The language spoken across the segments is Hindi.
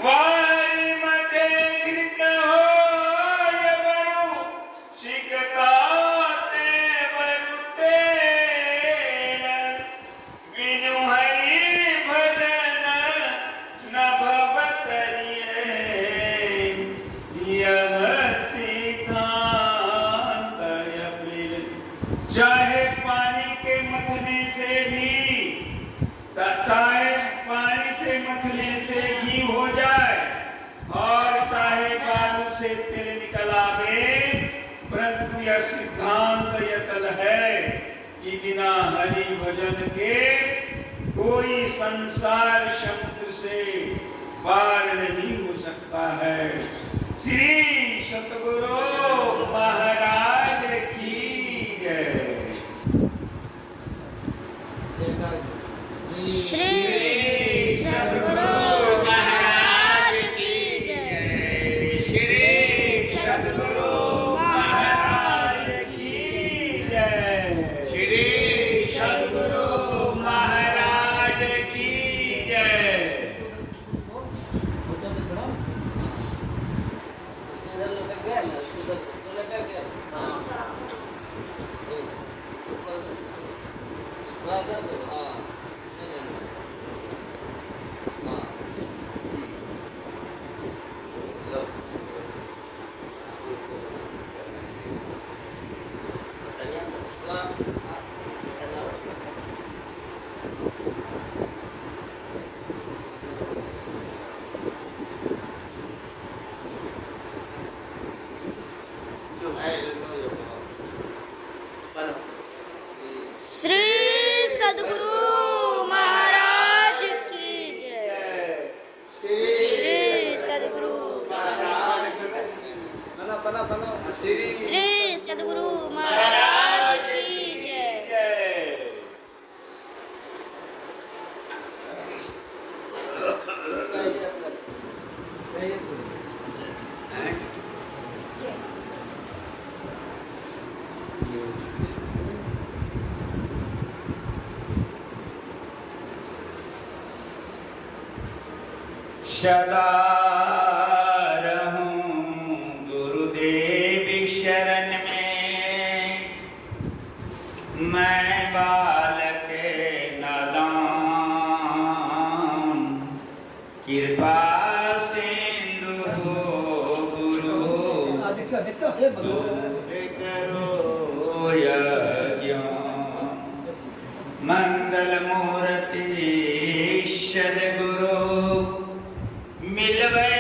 वारी मते गिरक हो बरु शिकता ते बरु तेरा बिनु हरि भजन न भवतरिये यह सिद्धांत यह चाहे पानी के मथने से भी चाहे पानी से मथने से घी हो जाए और चाहे बालू से तिल निकल आवे, परंतु यह सिद्धांत अटल है कि बिना हरि भजन के कोई संसार समुद्र से पार नहीं हो सकता है। श्री सतगुरु महाराज की जय। श्री सद्गुरु महाराज की जय। श्री सद्गुरु महाराज की जय। श्री सद्गुरु महाराज की जय। श्री सद्गुरु महाराज की जय। श्री सद्गुरु श्री सद्गुरु महाराज की जय। सदा रहूं गुरुदेव शरण में, मैं बालक नादान, कृपा सिंधु हो गुरु, दूर करो यह ज्ञान। मंगल मूर्ति सद्गुरु मिलवे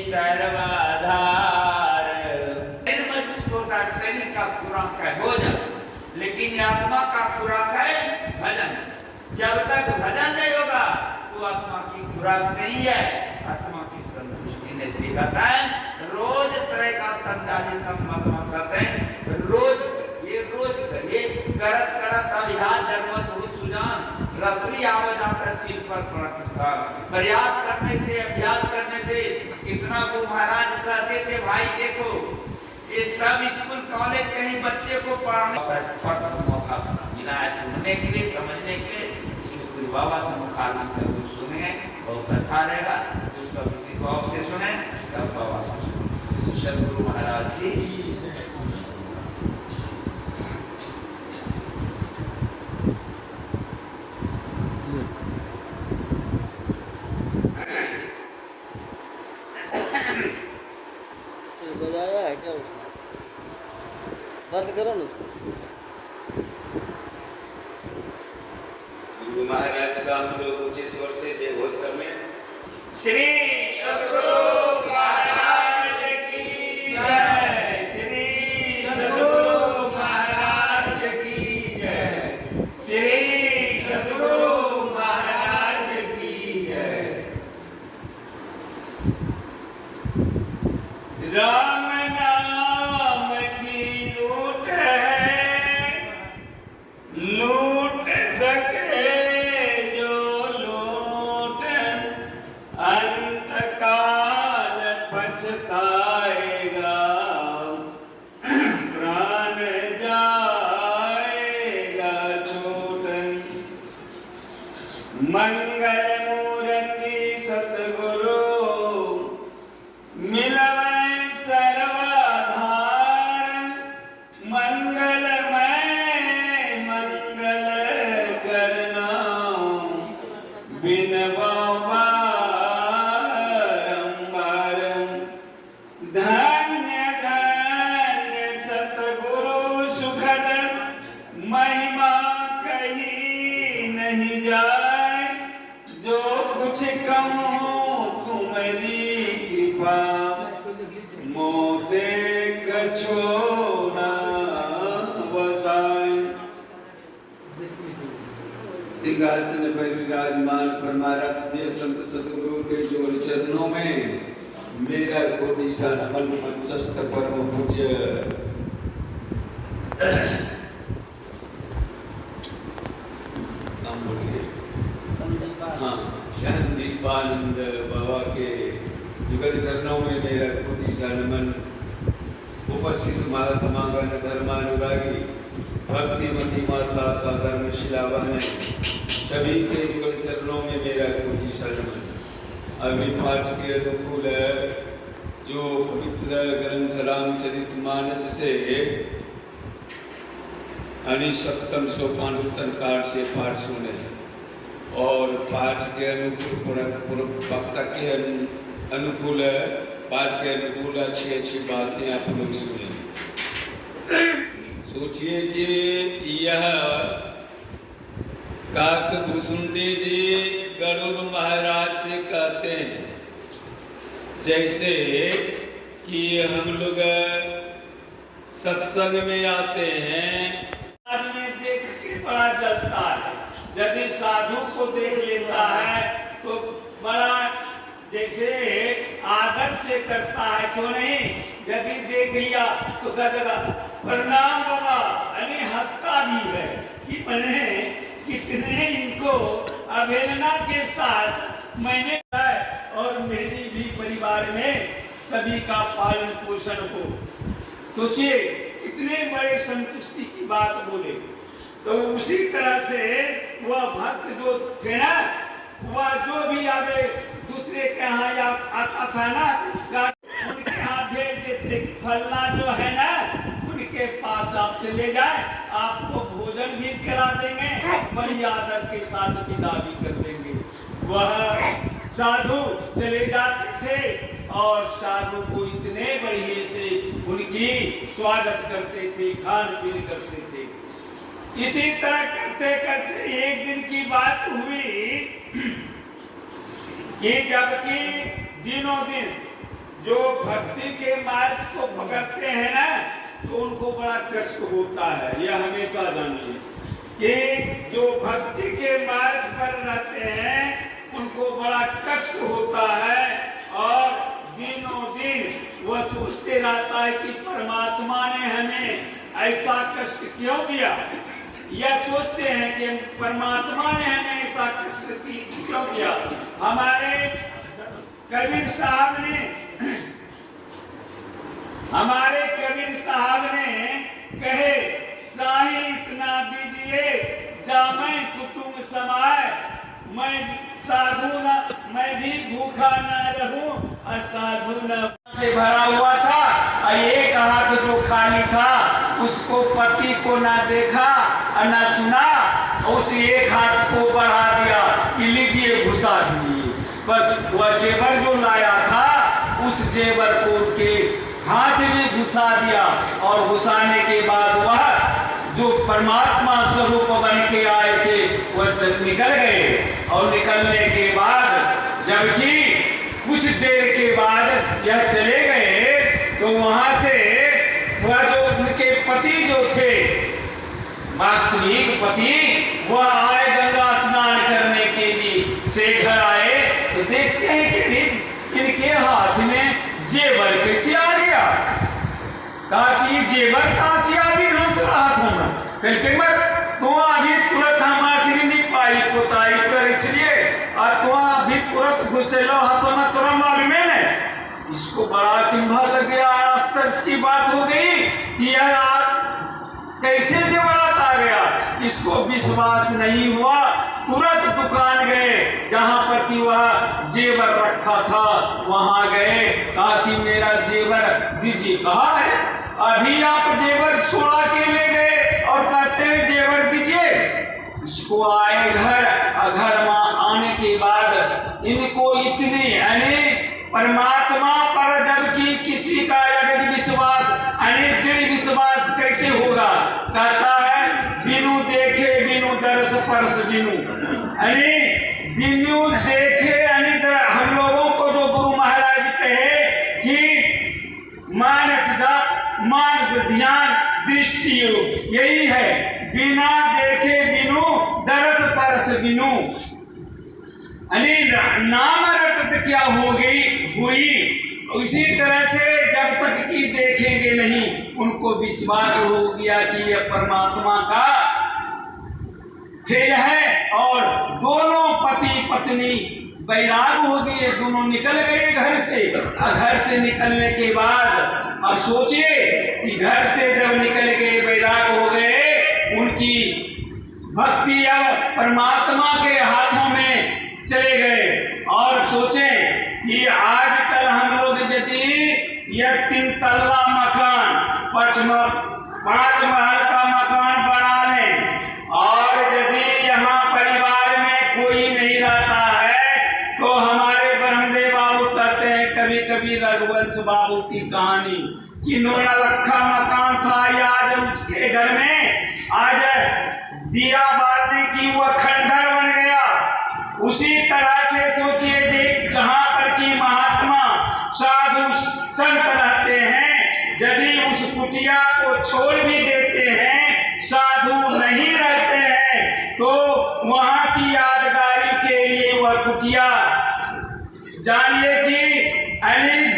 सर्वाधार। मजबूत होता है, शरीर का खुराक है भोजन, लेकिन आत्मा का खुराक है भजन। जब तक भजन नहीं होगा तो आत्मा की खुराक नहीं है, आत्मा की संतुष्टि नहीं दिखाता है। रोज तरह का संधानी सम्मतमा करते हैं, रोज करिए, करत करत अभिहार जन्मत हो सुजान, रसरी आवाज आता सिर पर प्रसाद। प्रयास करने से, अभ्यास करने से, इतना को महाराज कहते थे भाई देखो ये सब स्कूल कॉलेज कहीं बच्चे को पढ़ाने मौका मिला है सुनने के लिए, समझने के लिए। इसलिए गुरु बाबा से मुखारना से कुछ सुने बहुत अच्छा रहेगा। तो सब भाव से सुने तब बाबा से सुने। सद्गुरु महाराज की बजाया है क्या उसने? बंद करो ना उसको। गुरु महाराज का हम लोग ऊंचे स्वर से जय घोष कर लें। श्री सद्गुरु महाराज की जय। श्री सद्गुरु महाराज की जय। श्री सद्गुरु महाराज की जय। राम नाम की लूट है, लूट सके जो लूट, अंतकाल पछताएगा, प्राण जाएगा छूट। मंगल मूर्ति सतगुरु बारंबारं धन्य धन्य सतगुरु सुखद महिमा कही नहीं जाए जो कुछ कहूँ तुम्हारी कृपा मोते कछो ना बसाए। सिंहासन पर विराजमान परमाराध्य संत सतगुरु के जोर चरणों में मेरा कोटि सा नमन मंचस्थ परम पूज्य नाम बोलिए हाँ संदीपानंद बाबा के जुगल चरणों में मेरा कोटि सा नमन। उपस्थित महात्मा गण धर्मानुरागी भक्तिमती माता का धर्मशिला बहने सभी के जुगल चरणों में मेरा कोटि सा नमन। अभी पाठ के अनुकूल जो पवित्र ग्रंथ रामचरितमानस से अनिसप्तम सोपानोत्तर काल से पाठ सुने और पाठ के अनुकूल वक्ता के अनुकूल पाठ के अनुकूल अच्छी अच्छी बातें आप लोग सुने। सोचिए कि यह काकभूषुंडी जी गरुड़ महाराज से कहते हैं जैसे कि हम लोग सत्संग में आते हैं आदमी देख के बड़ा जलता है, यदि साधु को देख लेता है तो बड़ा जैसे आदर से करता है। सो नहीं यदि देख लिया तो कहेगा प्रणाम बाबा, अरे हंसता भी है कि मैंने कितने इनको अवहेलना के साथ मैंने और मेरी भी परिवार में सभी का पालन पोषण हो। सोचिए कितने बड़े संतुष्टि की बात बोले। तो उसी तरह से वह भक्त जो थे ना, वह जो भी आवे दूसरे के यहाँ आता था ना, उनके यहाँ भेज देते फलना जो है ना उनके पास आप चले जाए, आपको भोजन भी करा देंगे, बड़ी आदर के साथ विदा भी कर देंगे। वह साधु चले जाते थे और साधु को इतने बढ़िया से उनकी स्वागत करते थे, खान पीन करते थे। इसी तरह करते करते एक दिन की बात हुई कि जबकि दिनों दिन जो भक्ति के मार्ग को पकड़ते हैं ना तो उनको बड़ा कष्ट होता है। यह हमेशा जानिए कि जो भक्ति के मार्ग पर रहते हैं उनको बड़ा कष्ट होता है और दिनों दिन वह सोचते रहता है कि परमात्मा ने हमें ऐसा कष्ट क्यों दिया। यह सोचते हैं कि परमात्मा ने हमें ऐसा कष्ट क्यों दिया। हमारे कबीर साहब ने कहे साही इतना दीजिए जामै कुटुंब समाए, मैं साधु न मैं भी भूखा न रहूं और साधु न से भरा हुआ था और एक हाथ जो खाली था उसको पति को ना देखा और ना सुना, उस एक हाथ को बढ़ा दिया कि लीजिए घुसा दीजिए। बस वह जेवर जो लाया था उस जेवर को उनके हाथ में घुसा दिया और घुसाने के बाद वह जो परमात्मा स्वरूप बन के आए थे वह निकल गए। और निकलने के बाद जबकि कुछ देर के बाद यह चले गए तो वहां से वह जो उनके पति जो थे वास्तविक पति वह आए गंगा स्नान करने के लिए से घर आए तो देखते हैं कि इनके हाथ में जेवर कैसे आ गया। कहा कि जेवर कहां से अभी हाथ होना करके मत तो अभी तुरंत हम आखिरी नहीं पाई पोताई कर इसलिए और तो अभी तुरंत घुसे लो हाथों में तुरंत मालूम है। इसको बड़ा चिंभा लग गया, आश्चर्य की बात हो गई कि यह कैसे जेवरात आ गया। इसको विश्वास नहीं हुआ, तुरंत दुकान गए जहां पर कि वह जेवर रखा था वहां गए, कहा कि मेरा जेवर दीजिए। कहा है अभी आप जेवर छोड़ा के ले गए और कहते हैं जेवर दीजिए। इसको आए घर, और घर में आने के बाद इनको इतनी यानी परमात्मा पर जबकि किसी का अड़ग विश्वास यानी दृढ़ विश्वास कैसे होगा? कहता है बिनु देखे बिनु दर्श परस बिनु, यानी बिनु देखे यानी हम लोगों को जो गुरु महाराज कहे कि मानस ध्यान दृष्टि यही है, बिना देखे बिनु दरस परस बिनु, यानी नाम रटत क्या हुई। उसी तरह से जब तक कि देखेंगे नहीं उनको विश्वास हो गया कि यह परमात्मा का खेल है। और दोनों पति पत्नी बैराग हो गए, दोनों निकल गए घर से। और घर से निकलने के बाद अब सोचिए कि घर से जब निकल गए बैराग हो गए, उनकी भक्ति अब परमात्मा के हाथों में चले गए। और सोचें कि आजकल हम लोग यदि यह 3 तल्ला मकान 5 महल का मकान बना लें और यदि यहाँ परिवार में कोई नहीं रहता है तो हमारे ब्रह्मदेव बाबू कहते हैं कभी कभी रघुवंश बाबू की कहानी कि 9 लखा मकान था, आज उसके घर में आज दिया बालने की वह खंडर बन गया। उसी तरह से सोचिए कि जहाँ पर कि महात्मा साधु संत रहते हैं, यदि उस कुटिया को छोड़ भी देते हैं, साधु नहीं रहते हैं, तो वहाँ की यादगारी के लिए वह कुटिया जानिए कि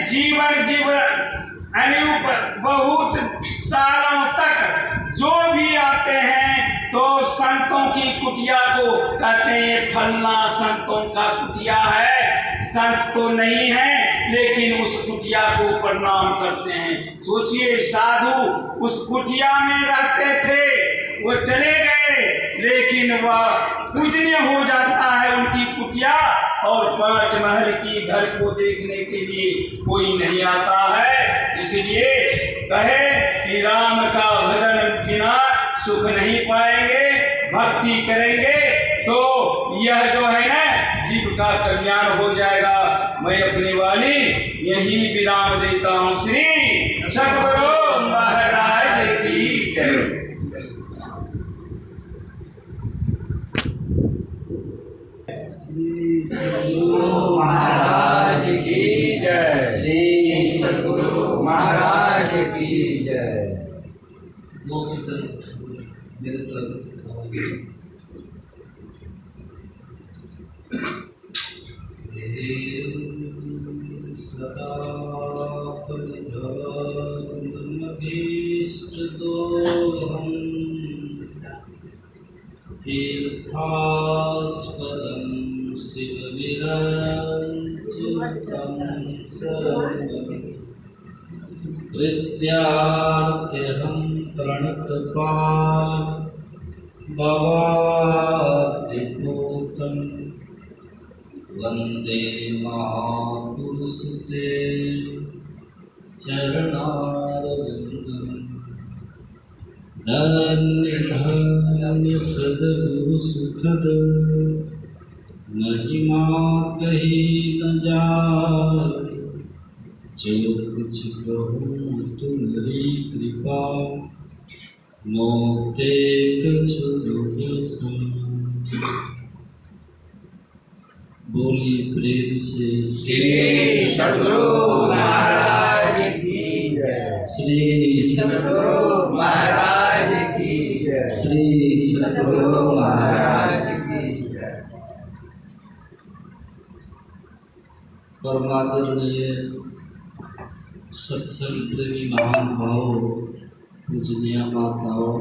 जीवन बहुत सालों तक जो भी आते हैं तो संतों की कुटिया को कहते हैं फलना संतों का कुटिया है। संत तो नहीं है लेकिन उस कुटिया को प्रणाम करते हैं। सोचिए साधु उस कुटिया में रहते थे, वो चले गए लेकिन वह पूजनीय हो जाता है उनकी कुटिया, और 5 महल की घर को देखने के लिए कोई नहीं आता है। इसलिए कहे कि राम का भजन बिना सुख नहीं पाएंगे, भक्ति करेंगे तो यह जो है ना जीव का कल्याण हो जाएगा। मैं अपनी वाणी यही विराम देता हूँ। श्री सद्गुरु महाराज की जय। श्री सद्गुरु महाराज की जय। श्री सद्गुरु महाराज की जय। सदा परिभवमभीष्टदोहम् तीर्थास्पदं शिवविरञ्चितं शरणं विद्यार्थ्यहं प्रणतपाल भवाद्रिपूतं वन्दे महापुरुषते चरणारविन्दम्। धन्य धन्य सद्गुरु सुखद महिमा कही न जाए, जो कुछ कहूँ तुम्हारी कृपा मोते कछु दुख सम। बोली प्रेम से श्री सद्गुरु महाराज की जय। श्री सद्गुरु महाराज की जय। श्री सद्गुरु महाराज की जय। परमादरणीय सत्संग प्रेमी महानुभाव, पूजनीय माताओं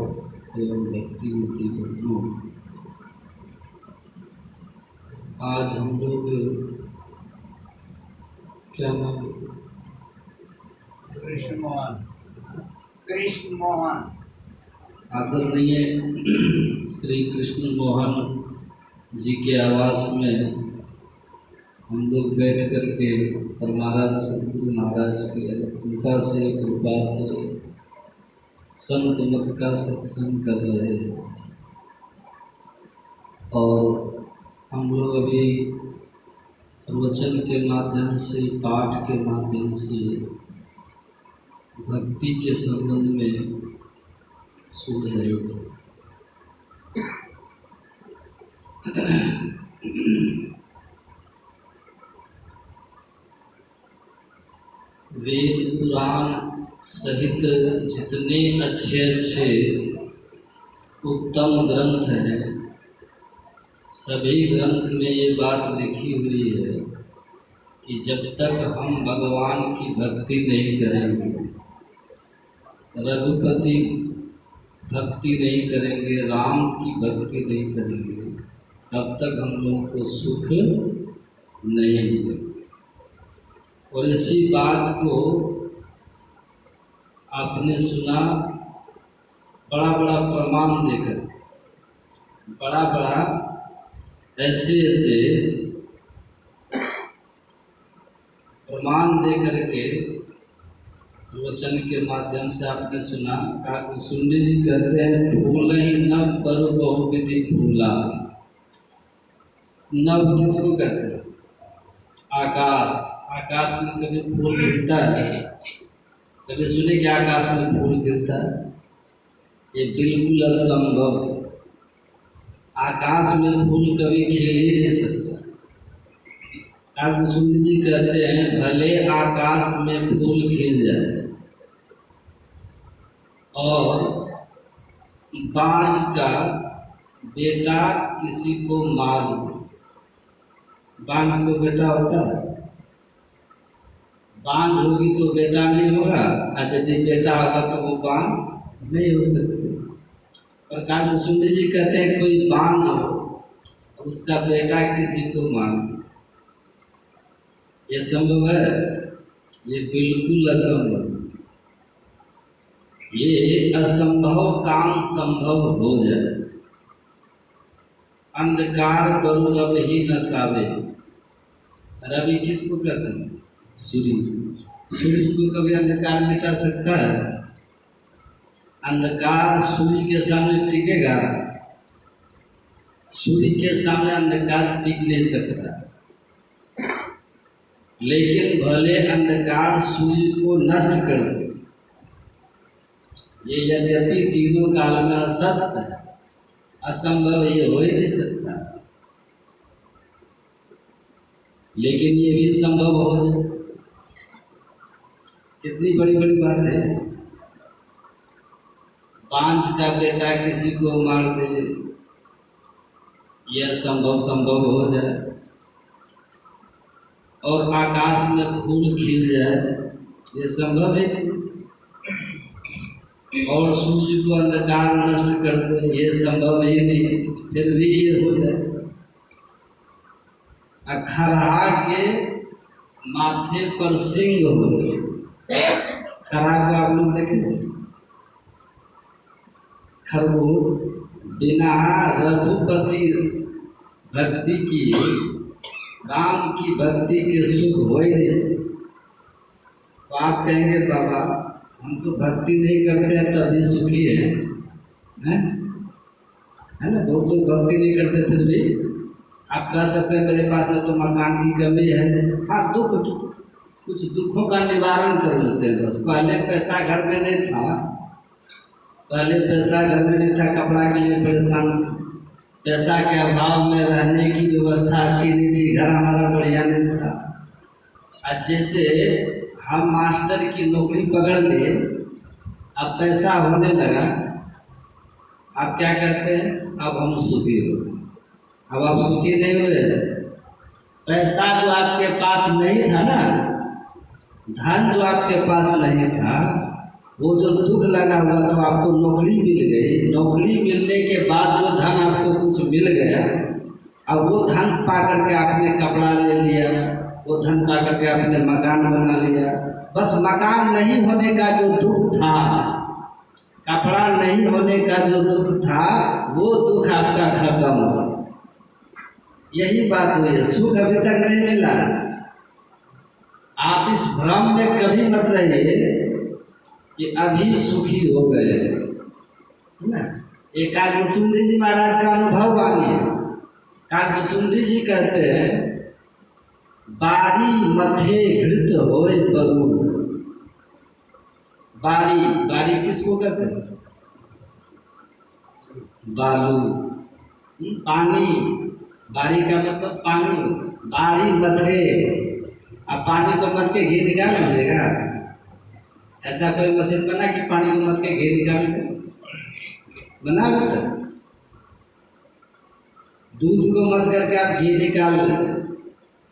एवं भक्तिमती बहनों, आज हम लोग क्या नाम? कृष्ण मोहन आदरणीय श्री कृष्ण मोहन जी के आवास में हम लोग बैठ कर के महाराज सद्गुरु महाराज की कृपा से संत मत का सत्संग कर रहे हैं। और हम लोग अभी प्रवचन के माध्यम से, पाठ के माध्यम से भक्ति के संबंध में सुन रहे थे। वेद पुराण सहित जितने अच्छे अच्छे उत्तम ग्रंथ हैं, सभी ग्रंथ में ये बात लिखी हुई है कि जब तक हम भगवान की भक्ति नहीं करेंगे, रघुपति भक्ति नहीं करेंगे, राम की भक्ति नहीं करेंगे, तब तक हम लोगों को सुख नहीं मिलेगा। और इसी बात को आपने सुना, बड़ा बड़ा प्रमाण देकर, बड़ा बड़ा ऐसे ऐसे प्रमाण दे करके वचन के माध्यम से आपने सुना। सुंदर जी कहते हैं, फूल ही नव पर बहुविधि फूला। नव किसको कहते हैं? आकाश। आकाश में कभी फूल गिरता है? कभी सुने कि आकाश में फूल गिरता है? ये बिल्कुल असंभव। आकाश में फूल कभी खिल ही नहीं सकता। आप सुंदर जी कहते हैं, भले आकाश में फूल खिल जाए और बांझ का बेटा किसी को मार दे। बांझ को बेटा होता है? बांझ होगी तो बेटा नहीं होगा, और यदि बेटा होगा तो वो बांझ नहीं हो सकते। और काल सुंदर जी कहते हैं, कोई बांझ हो उसका बेटा किसी को मार दे, ये संभव है? ये बिल्कुल असंभव। ये असंभव काम संभव हो जाए। अंधकार करो रवि ही नसावे। रवि किसको कहते हैं? सूर्य। सूर्य को कभी अंधकार मिटा सकता है? अंधकार सूर्य के सामने टिकेगा? सूर्य के सामने अंधकार टिक नहीं सकता। लेकिन भले अंधकार सूर्य को नष्ट कर दे, ये यद्यपि तीनों काल में असत्य है, असंभव ये हो ही नहीं सकता, लेकिन ये भी संभव हो जाए। कितनी बड़ी बड़ी बात है। बांझ का बेटा किसी को मार दे, यह संभव हो जाए। और आकाश में फूल खिल जाए, ये संभव है। और सूर्य को अंधकार नष्ट कर दे, ये संभव ही नहीं, फिर भी ये हो जाए। खरहा के माथे पर सिंह हो। खरहा को आप लोग देखें, खरगोश बिना रघुपति भक्ति की, राम की भक्ति के सुख हो ही नहीं सकते। तो आप कहेंगे, बाबा हम तो भक्ति नहीं करते हैं तभी सुखी है ना? बहुत लोग भक्ति नहीं करते फिर भी। आप कह सकते हैं, मेरे पास न तो मकान की कमी है। हाँ, कुछ दुखों का निवारण कर लेते हैं बस। पहले पैसा घर में नहीं था, कपड़ा के लिए परेशान, पैसा के अभाव में रहने की व्यवस्था अच्छी नहीं थी, घर हमारा बढ़िया नहीं था। और जैसे हम मास्टर की नौकरी पकड़ लिए, अब पैसा होने लगा, आप क्या कहते हैं? अब हम सुखी हो। अब आप सुखी नहीं हुए। पैसा जो आपके पास नहीं था ना, धन जो आपके पास नहीं था, वो जो दुख लगा हुआ तो आपको नौकरी मिल गई। नौकरी मिलने के बाद जो धन आपको कुछ मिल गया, अब वो धन पा करके आपने कपड़ा ले लिया, वो धन पा करके आपने मकान बना लिया। बस मकान नहीं होने का जो दुख था, कपड़ा नहीं होने का जो दुख था, वो दुख आपका खत्म हुआ। यही बात हुई है। सुख अभी तक नहीं मिला। आप इस भ्रम में कभी मत रहिए कि अभी सुखी हो गए, है ना? एकाग्र सुंदर जी महाराज का अनुभव मानिए। काकभुसुंडी जी कहते हैं बारी मथे घृत होय बरू। बारी, बारी किसको कहते हैं? बालू, पानी। बारी का मतलब पानी। बारी मथे, अब पानी को मत के घी निकाल लीजिएगा। ऐसा कोई मशीन बना कि पानी को मत के घी निकाल बना? बेटा दूध को मत करके आप घी निकाल लें,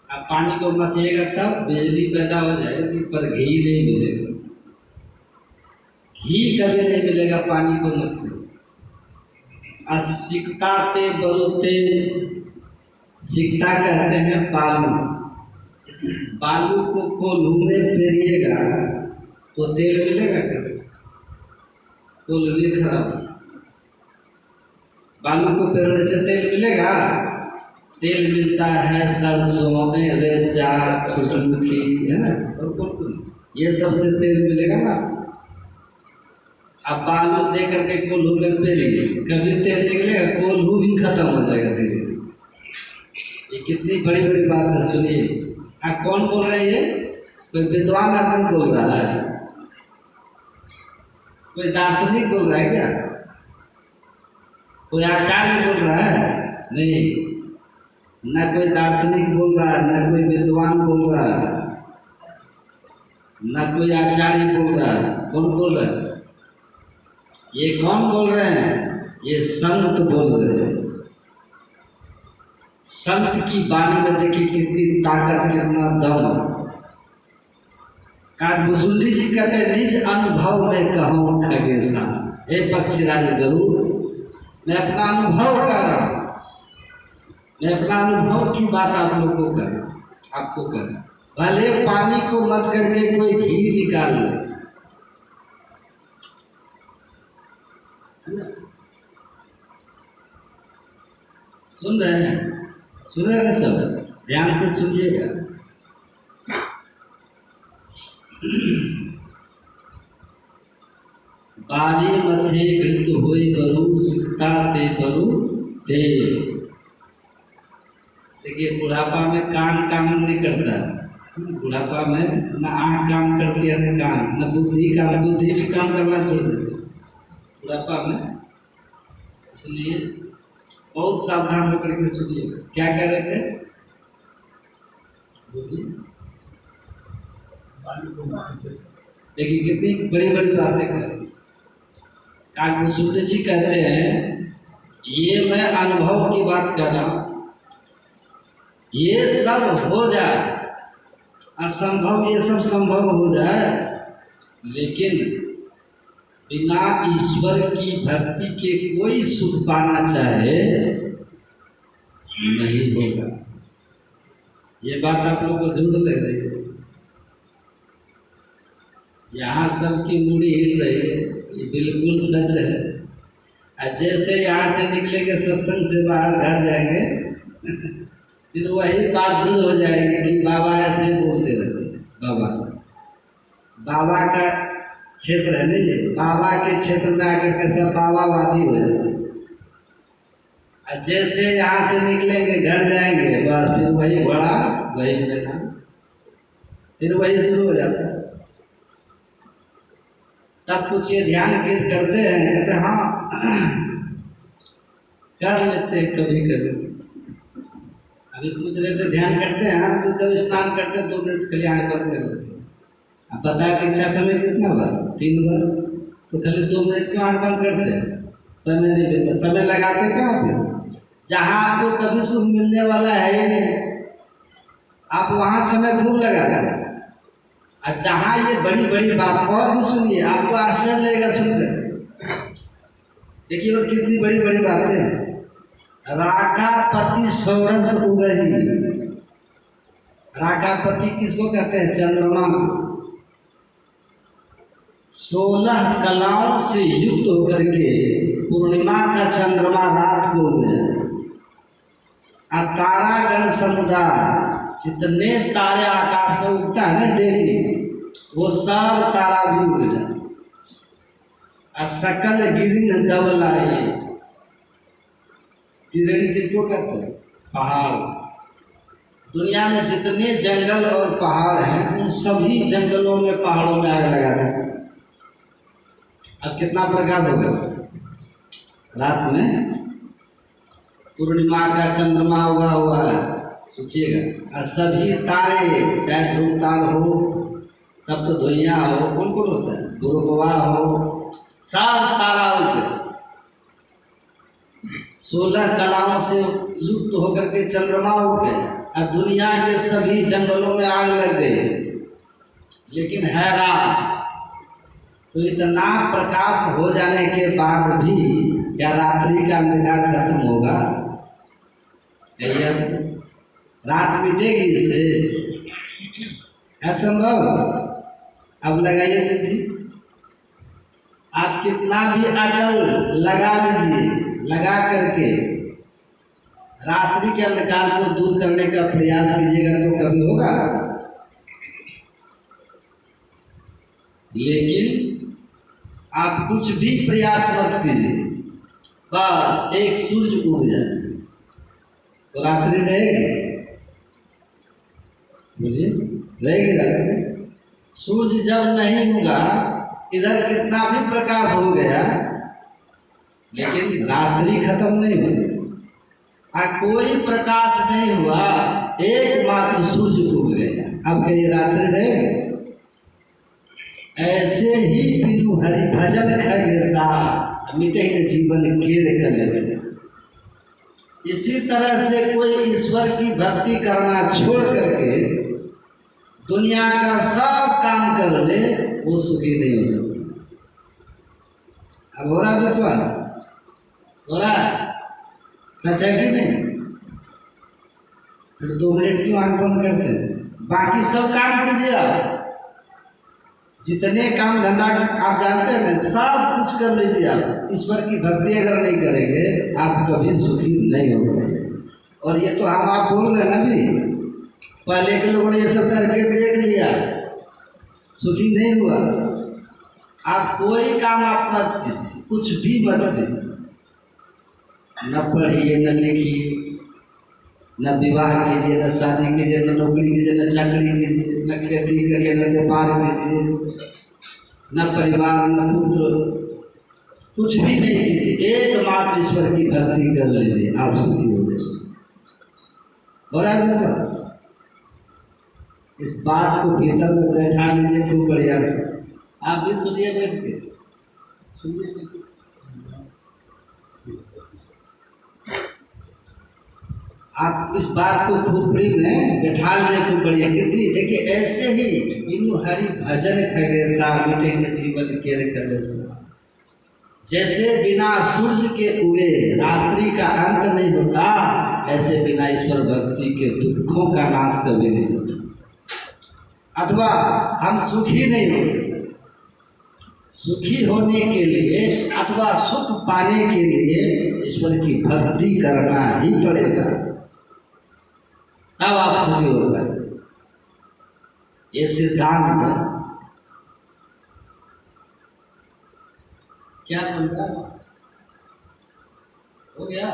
अब पानी को मतिएगा तब बिजली पैदा हो जाएगी, पर घी नहीं मिलेगा। घी कभी नहीं मिलेगा पानी को मत के। सिकता ते बरुते, सिकता कहते हैं बालू। बालू को कोल्हू में फेरिएगा तो तेल मिलेगा कभी? कोल्हू खराब। बालू को पेरने से तेल मिलेगा? तेल मिलता है सरसों में, रेजा, सूरजमुखी, है ना, और कौन, ये सबसे तेल मिलेगा ना। अब बालू दे करके कोल्हू में पेरिए, कभी तेल निकलेगा? कोल्हू भी खत्म हो जाएगा धीरे धीरे। ये कितनी बड़ी बड़ी बात है, सुनिए। कौन बोल रहे हैं ये? कोई विद्वान आदमी बोल रहा है? कोई दार्शनिक बोल रहा है क्या? कोई आचार्य बोल रहा है? नहीं, न कोई दार्शनिक बोल रहा है, न कोई विद्वान बोल रहा है, न कोई आचार्य बोल रहा है। कौन बोल रहा है? ये कौन बोल रहे हैं? ये संत बोल रहे हैं। संत की वाणी में देखिए कितनी ताकत, कितना दम। काकभुसुंडी जी कहते हैं निज अनुभव में कहूँ खगेशा। हे पक्षीराज गरुड़, मैं अपना अनुभव कर रहा हूँ, मैं अपना अनुभव की बात आप लोग को कर, आपको कर। भले पानी को मत करके कोई घी निकाल ले, सुन रहे हैं? सुन रहे हैं सब? ध्यान से सुनिएगा। बारी मथे घृत होई बरू, सिकता ते बरू ते। देखिए बुढ़ापा में कान काम नहीं करता। बुढ़ापा में न आँख काम करती है, न कान, न बुद्धि काम। बुद्धि भी काम करना छोड़ देती बुढ़ापा में। इसलिए बहुत सावधान होकर के सुनिए। क्या कह रहे थे? देखिए कितनी बड़ी बड़ी बातें कर। काकभुसुंडी जी कहते हैं ये मैं अनुभव की बात कर रहा हूँ। ये सब हो जाए, असंभव ये सब संभव हो जाए, लेकिन बिना ईश्वर की भक्ति के कोई सुख पाना चाहे नहीं होगा। ये बात आप लोगों को झूठ लग रही है? यहाँ सबकी मुड़ी हिल रही है, ये बिल्कुल सच है। जैसे यहाँ से निकलेंगे सत्संग से बाहर घर जाएंगे फिर वही बात दूर हो जाएगी कि बाबा ऐसे बोलते रहते। बाबा का क्षेत्र है नहीं, बाबा के क्षेत्र में आकर के सब बाबावादी हो जाते। जैसे यहाँ से निकलेंगे घर जाएंगे, बस फिर वही घोड़ा वही मैदान, फिर वही शुरू हो जाता है। तब कुछ ये ध्यान करते हैं, कहते हाँ कर लेते हैं कभी कभी। अभी पूछ रहे थे ध्यान करते हैं? तो जब स्नान करते हैं 2 मिनट के लिए आँख बंद कर लेते हैं। अब पता है दीक्षा समय कितना बार? 3 बार। तो खाली 2 मिनट क्यों आँख बंद करते हैं? समय नहीं मिलता। समय लगाते कहाँ पे? जहाँ आपको कभी सुख मिलने वाला है ही नहीं, आप वहाँ समय खूब लगा दें। और जहाँ ये बड़ी बड़ी बात, और भी सुनिए, आपको आश्चर्य लगेगा सुनकर। देखिए और कितनी बड़ी बड़ी बातें हैं। राकापति सौरस उगही। राकापति किसको कहते हैं? चंद्रमा। 16 कलाओं से युक्त होकर के पूर्णिमा का चंद्रमा रात को उगया। और तारागण समुदाय, जितने तारे आकाश में उगता है ना डेली, वो सब तारा भी उग जाए। और सकल गिरिन धवलाई। गिरिन किसको कहते हैं? पहाड़, दुनिया में जितने जंगल और पहाड़ हैं उन सभी जंगलों में पहाड़ों में आग लगा दी। अब कितना प्रकाश होगा रात में? पूर्णिमा का चंद्रमा उगा हुआ है, सोचिएगा। और सभी तारे, चाहे ध्रुव तार हो, सब तो धुइयाँ हो, कौन कौन होता है, गुरुगवा हो, सब ताराओं पे 16 कलाओं से युक्त होकर के चंद्रमा हो गए और दुनिया के सभी जंगलों में आग लग गई। लेकिन है रात, तो इतना प्रकाश हो जाने के बाद भी क्या रात्रि का अंधकार खत्म होगा? रात मिटेगी इससे? असंभव। अब लगाइए बुद्धि, आप कितना भी अकल लगा लीजिए, लगा करके रात्रि के अंधकार को दूर करने का प्रयास कीजिएगा तो कभी होगा? लेकिन आप कुछ भी प्रयास मत कीजिए, बस एक सूर्य उग जाए तो रात्रि रहेगी? बोलिए, रहेगी रात्रि? सूर्य जब नहीं होगा, इधर कितना भी प्रकाश हो गया लेकिन रात्रि खत्म नहीं हुई। कोई प्रकाश नहीं हुआ, एकमात्र सूर्य उग गया, अब कहिए रात्रि रहेगी? ऐसे ही बिनु हरि भजन खगेसा मिटे जीवन के करने से। इसी तरह से कोई ईश्वर की भक्ति करना छोड़ करके दुनिया का सब काम कर ले, वो सुखी नहीं हो सकता। अब हो रहा विश्वास? हो रहा? सच है कि नहीं? फिर 2 मिनट क्यों आंख बंद करते हैं? बाकी सब काम कीजिए आप, जितने काम धंधा आप जानते हैं ना, सब कुछ कर लीजिए आप। ईश्वर की भक्ति अगर नहीं करेंगे आप कभी सुखी नहीं होंगे। और ये तो हम आप बोल रहे हैं ना भी, पहले के लोगों ने ये सब करके देख लिया, सुखी नहीं हुआ। आप कोई काम आप मत कीजिए, कुछ भी मत कीजिए, न पढ़िए, न लिखिए, न विवाह कीजिए, न शादी कीजिए, न नौकरी कीजिए, न चाकरी कीजिए, न खेती करिए, न व्यापार कीजिए, न परिवार, न पुत्र, कुछ भी नहीं कीजिए, एकमात्र ईश्वर की भक्ति कर लीजिए, आप सुखी हो जाइए। और आप विश्वास, इस बात को भीतर में बैठा लीजिए खूब बढ़िया से। आप भी सुनिए बैठ के, सुनिए। आप इस बात को खोपड़ी में बैठा लीजिए खूब बढ़िया। कितनी देखिए, ऐसे ही बिनु हरि भजन खगेसा मिटेंगे जीवन केरे कलेसा। जैसे बिना सूर्य के उगे रात्रि का अंत नहीं होता, ऐसे बिना ईश्वर भक्ति के दुखों का नाश कभी नहीं होता। अथवा हम सुखी नहीं हो सकते। सुखी होने के लिए अथवा सुख पाने के लिए ईश्वर की भक्ति करना ही पड़ेगा, तब आप सुखी हो गए। ये सिद्धांत है। क्या बनता हो गया?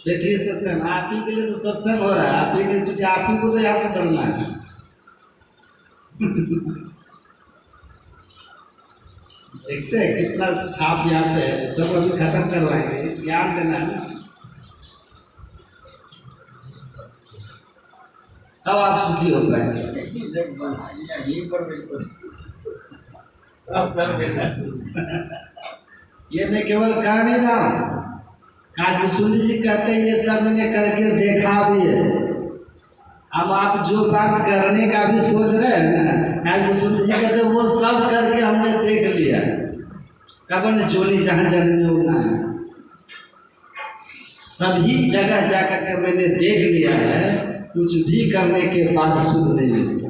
देखिए सत्संग आप ही के लिए तो सत्संग हो रहा है, आप ही ने सोचे आप ही को तो यहाँ से करना है। देखते हैं कितना छाप यहाँ पे है, सब अभी खत्म करवाएंगे, ज्ञान देना है, तब आप सुखी हो पाएंगे। ये मैं केवल कह नहीं रहा हूँ, काव्यसुंद जी कहते हैं ये सब मैंने करके देखा भी है। अब आप जो बात करने का भी सोच रहे हैं ना, काव्यसुंद जी कहते वो सब करके हमने देख लिया। कब ने जोली जहाँ जाने में उड़ना है, सभी जगह जाकर के मैंने देख लिया है, कुछ भी करने के बाद सुख नहीं मिलता।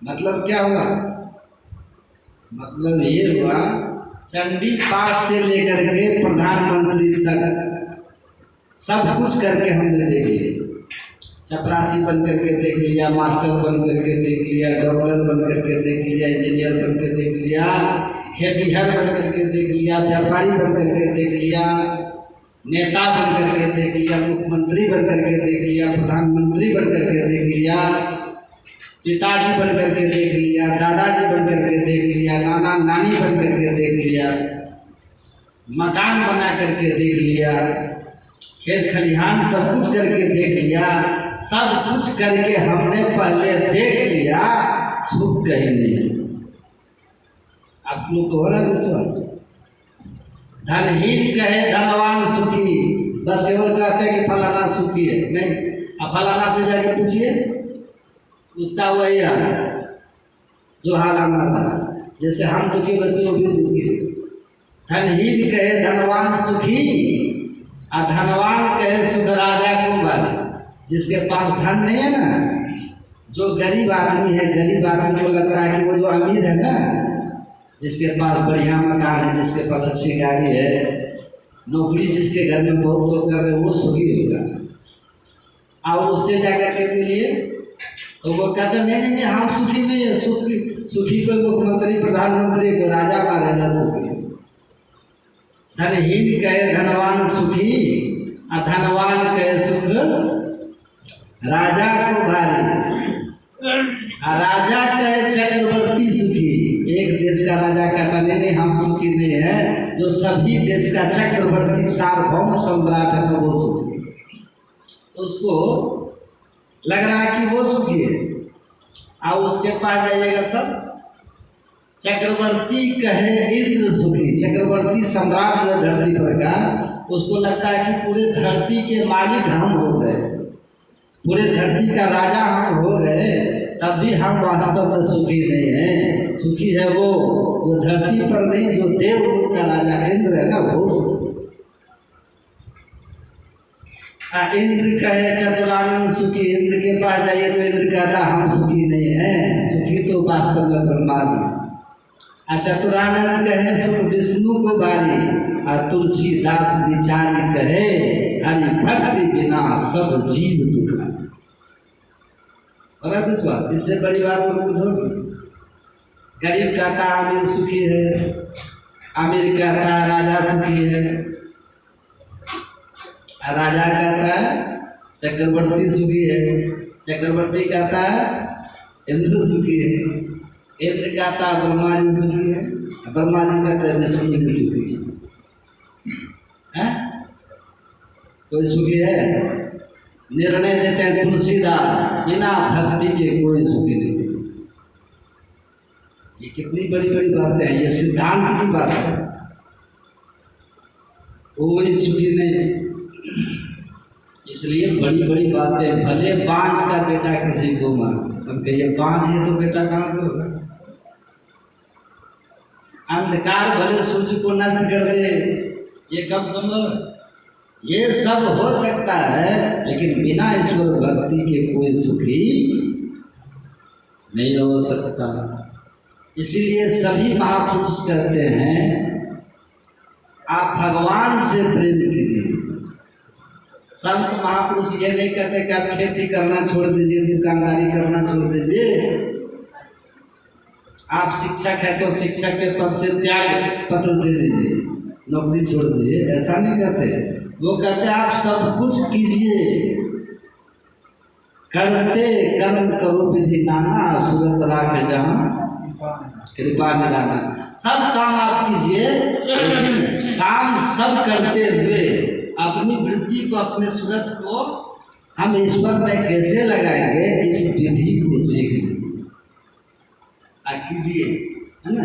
मतलब क्या हुआ? मतलब ये हुआ, चंडी पाठ से लेकर के प्रधानमंत्री तक सब कुछ करके हमने देख लिया। चपरासी बन करके देख लिया, मास्टर बन करके देख लिया, डॉक्टर बन करके देख लिया, इंजीनियर बन के देख लिया, खेतीहर बन करके देख लिया, व्यापारी बन करके देख लिया, नेता बन करके देख लिया, मुख्यमंत्री बन करके देख लिया, प्रधानमंत्री बन करके देख लिया, पिताजी बन करके देख लिया, दादाजी बन करके देख लिया, नाना नानी बन करके देख लिया, मकान बना करके देख लिया, खेत खलिहान सब कुछ करके देख लिया। सब कुछ करके हमने पहले देख लिया, सुख कहीं नहीं। आप लोग को हो रहा विश्वास? धनहीन कहे धनवान सुखी, बस केवल कहते हैं कि फलाना सुखी है, नहीं। अब फलाना से जाके पूछिए, पूछता हुआ ही हाल जो हाल हमारा, जैसे हम दुखी वैसे वो भी दुखी है। धनहीन कहे धनवान सुखी, और धनवान कहे सुख राजा को वाली। जिसके पास धन नहीं है ना, जो गरीब आदमी है, गरीब आदमी को लगता है कि वो जो अमीर है ना, जिसके पास बढ़िया मकान है, जिसके पास अच्छी गाड़ी है, नौकरी जिसके घर में बहुत लोग कर रहे हैं, वो सुखी होगा। और उससे जाकर के मिलिए तो वो कहते नहीं नहीं नहीं, हम सुखी नहीं है। सुखी कोई मुख्यमंत्री, प्रधानमंत्री, कोई राजा महाराजा सुखी। धनहीन कहे धनवान सुखी, और धनवान कहे सुख राजा को भारी, और राजा कहे चक्रवर्ती सुखी। एक देश का राजा कहता नहीं नहीं हम सुखी नहीं है, जो सभी देश का चक्रवर्ती सार्वभौम सम्राट है वो सुखी। उसको लग रहा है कि वो सुखी है। और उसके पास जाइएगा तब चक्रवर्ती कहे इंद्र सुखी। चक्रवर्ती सम्राट जो धरती पर का, उसको लगता है कि पूरे धरती के मालिक हम हो गए, पूरे धरती का राजा हम हो गए, तब भी हम वास्तव में सुखी नहीं हैं। सुखी है वो जो धरती पर नहीं, जो देवलोक का राजा इंद्र है ना, वो सुखी। इंद्र कहे चतुरानंद सुखी। इंद्र के पास जाइए तो इंद्र कहता हम सुखी नहीं हैं, सुखी तो वास्तव में ब्रह्मांड। चतुरानंद कहे सुख विष्णु को बारी, और तुलसीदास विचारी कहे हरि भक्ति बिना सब जीव दुखा। और विश्वास, इससे बड़ी बात और कुछ होगी? गरीब कहता अमीर सुखी है, अमीर कहता है राजा सुखी है, राजा कहता है चक्रवर्ती सुखी है, चक्रवर्ती कहता है इंद्र सुखी है, इंद्र कहता है ब्रह्मा जी सुखी है, ब्रह्मा जी कहते हैं विष्णु जी सुखी है। कोई सुखी है? निर्णय देते हैं तुलसीदास, बिना भक्ति के कोई सुखी नहीं। ये कितनी बड़ी बड़ी बातें हैं, ये सिद्धांत की बात है। कोई सुखी नहीं, इसलिए बड़ी बड़ी बातें। भले बांझ का बेटा किसी को मांगे, हम कहिए बांझ है तो बेटा कहाँ से होगा? अंधकार भले सूर्य को नष्ट कर दे, ये कब संभव है? ये सब हो सकता है, लेकिन बिना ईश्वर भक्ति के कोई सुखी नहीं हो सकता। इसीलिए सभी महापुरुष कहते हैं आप भगवान से प्रेम कीजिए। संत महापुरुष ये नहीं कहते कि आप खेती करना छोड़ दीजिए, दुकानदारी करना छोड़ दीजिए, आप शिक्षक है तो शिक्षक के पद से त्याग पत्र दे दीजिए, नौकरी छोड़ दीजिए, ऐसा नहीं कहते। वो कहते आप सब कुछ कीजिए, करते कर्म करो विधि नाना, सूरत राख जहाँ कृपा निराना। सब काम आप कीजिए, लेकिन काम सब करते हुए अपनी वृत्ति को, अपने सूरत को हम ईश्वर में कैसे लगाएंगे, इस विधि को सीख कीजिए, है ना।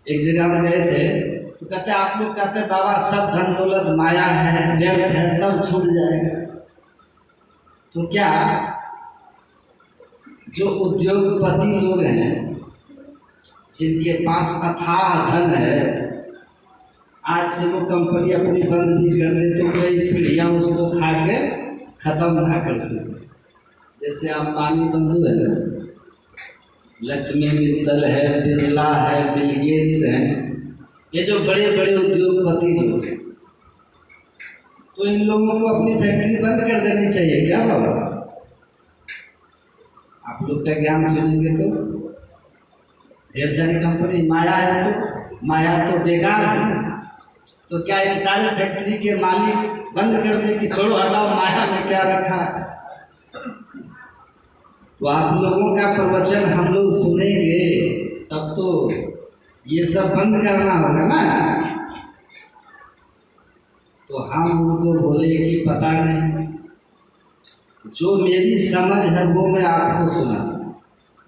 एक जगह हम गए थे तो कहते आप लोग कहते बाबा सब धन दौलत माया है, व्यर्थ है, सब छूट जाएगा। तो क्या जो उद्योगपति लोग हैं, जिनके पास अथाह धन है, आज से वो कंपनी अपनी बंद भी कर दे तो कई पीढ़ियाँ उसको खा के खत्म ना कर सके। जैसे अंबानी बंधु है ना, लक्ष्मी मित्तल है, बिरला है, बिल गेट्स हैं, ये जो बड़े बड़े उद्योगपति लोग हैं, तो इन लोगों को अपनी फैक्ट्री बंद कर देनी चाहिए क्या बाबा? आप लोग का ज्ञान सुनेंगे तो ढेर सारी कंपनी माया है, तो माया तो बेकार है। तो क्या इन सारे फैक्ट्री के मालिक बंद कर दे कि छोड़ो हटाओ, माया में क्या रखा है? तो आप लोगों का प्रवचन हम लोग सुनेंगे तब तो ये सब बंद करना होगा ना। तो हम उनको बोले कि पता नहीं, जो मेरी समझ है वो मैं आपको सुना।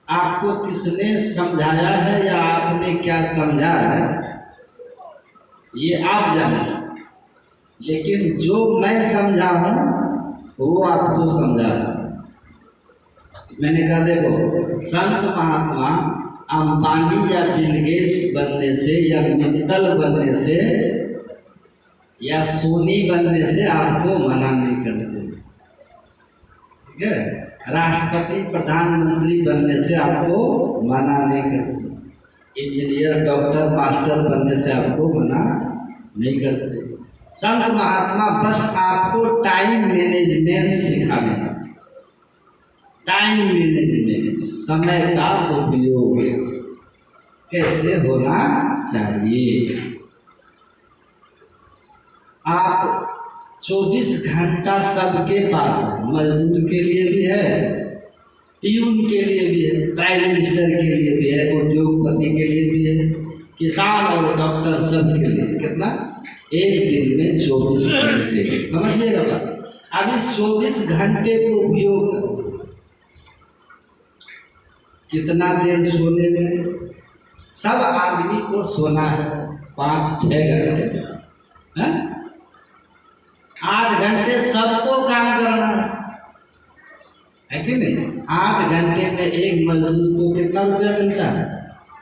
आपको किसने समझाया है या आपने क्या समझा है ये आप जाने, लेकिन जो मैं समझा हूँ वो आपको समझा है। मैंने कहा देखो, संत महात्मा अंबानी या बिल गेट्स बनने से या मित्तल बनने से या सोनी बनने से आपको मना नहीं करते, ठीक है? राष्ट्रपति प्रधानमंत्री बनने से आपको मना नहीं करते, इंजीनियर डॉक्टर मास्टर बनने से आपको मना नहीं करते। संत महात्मा बस आपको टाइम मैनेजमेंट सिखाने, टाइम मैनेजमेंट, समय का उपयोग कैसे होना चाहिए। आप 24 घंटा सबके पास है, मजदूर के लिए भी है, प्यून के लिए भी है, प्राइम मिनिस्टर के लिए भी है, उद्योगपति के लिए भी है, किसान और डॉक्टर सब के लिए। कितना? एक दिन में 24 घंटे, समझिएगा बात। अब इस 24 घंटे को उपयोग करो। कितना देर सोने में? सब आदमी को सोना है 5-6 घंटे, 8 घंटे सबको काम करना है कि नहीं? 8 घंटे में एक मजदूर को कितना रुपया मिलता है?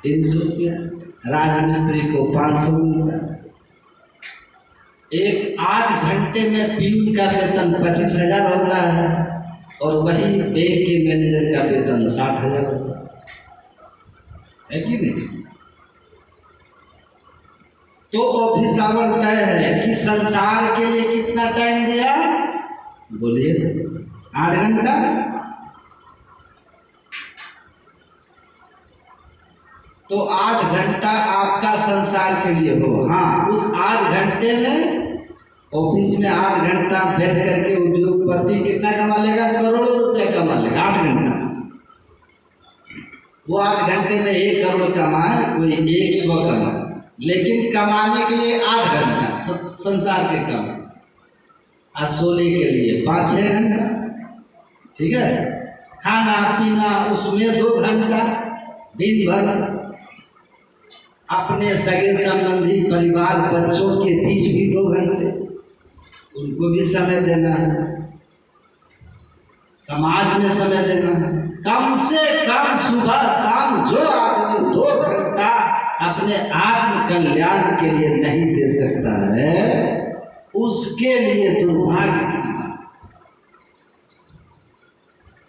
300 रुपया। राजमिस्त्री को 500 मिलता है। एक 8 घंटे में प्यून का वेतन 25,000 होता है और वही बैंक के मैनेजर का वेतन 60,000 होता है कि नहीं? तो ऑफिस आवर तय है कि संसार के लिए कितना टाइम दिया? बोलिए, 8 घंटा। तो 8 घंटा आपका संसार के लिए हो। हाँ, उस 8 घंटे में ऑफिस में 8 घंटा बैठ करके उद्योगपति कितना कमा लेगा? करोड़ों रुपया कमा लेगा 8 घंटा। वो 8 घंटे में 1 करोड़ कमाए, कोई 100 कमाए, लेकिन कमाने के लिए 8 घंटा संसार के काम, और सोने के लिए 5-6 घंटा, ठीक है? खाना पीना उसमें 2 घंटा, दिन भर अपने सगे संबंधी परिवार बच्चों के बीच भी 2 घंटे, उनको भी समय देना है, समाज में समय देना है। कम से कम सुबह शाम जो आदमी 2 घंटा अपने आत्म कल्याण के लिए नहीं दे सकता है, उसके लिए दुर्भाग्य की बात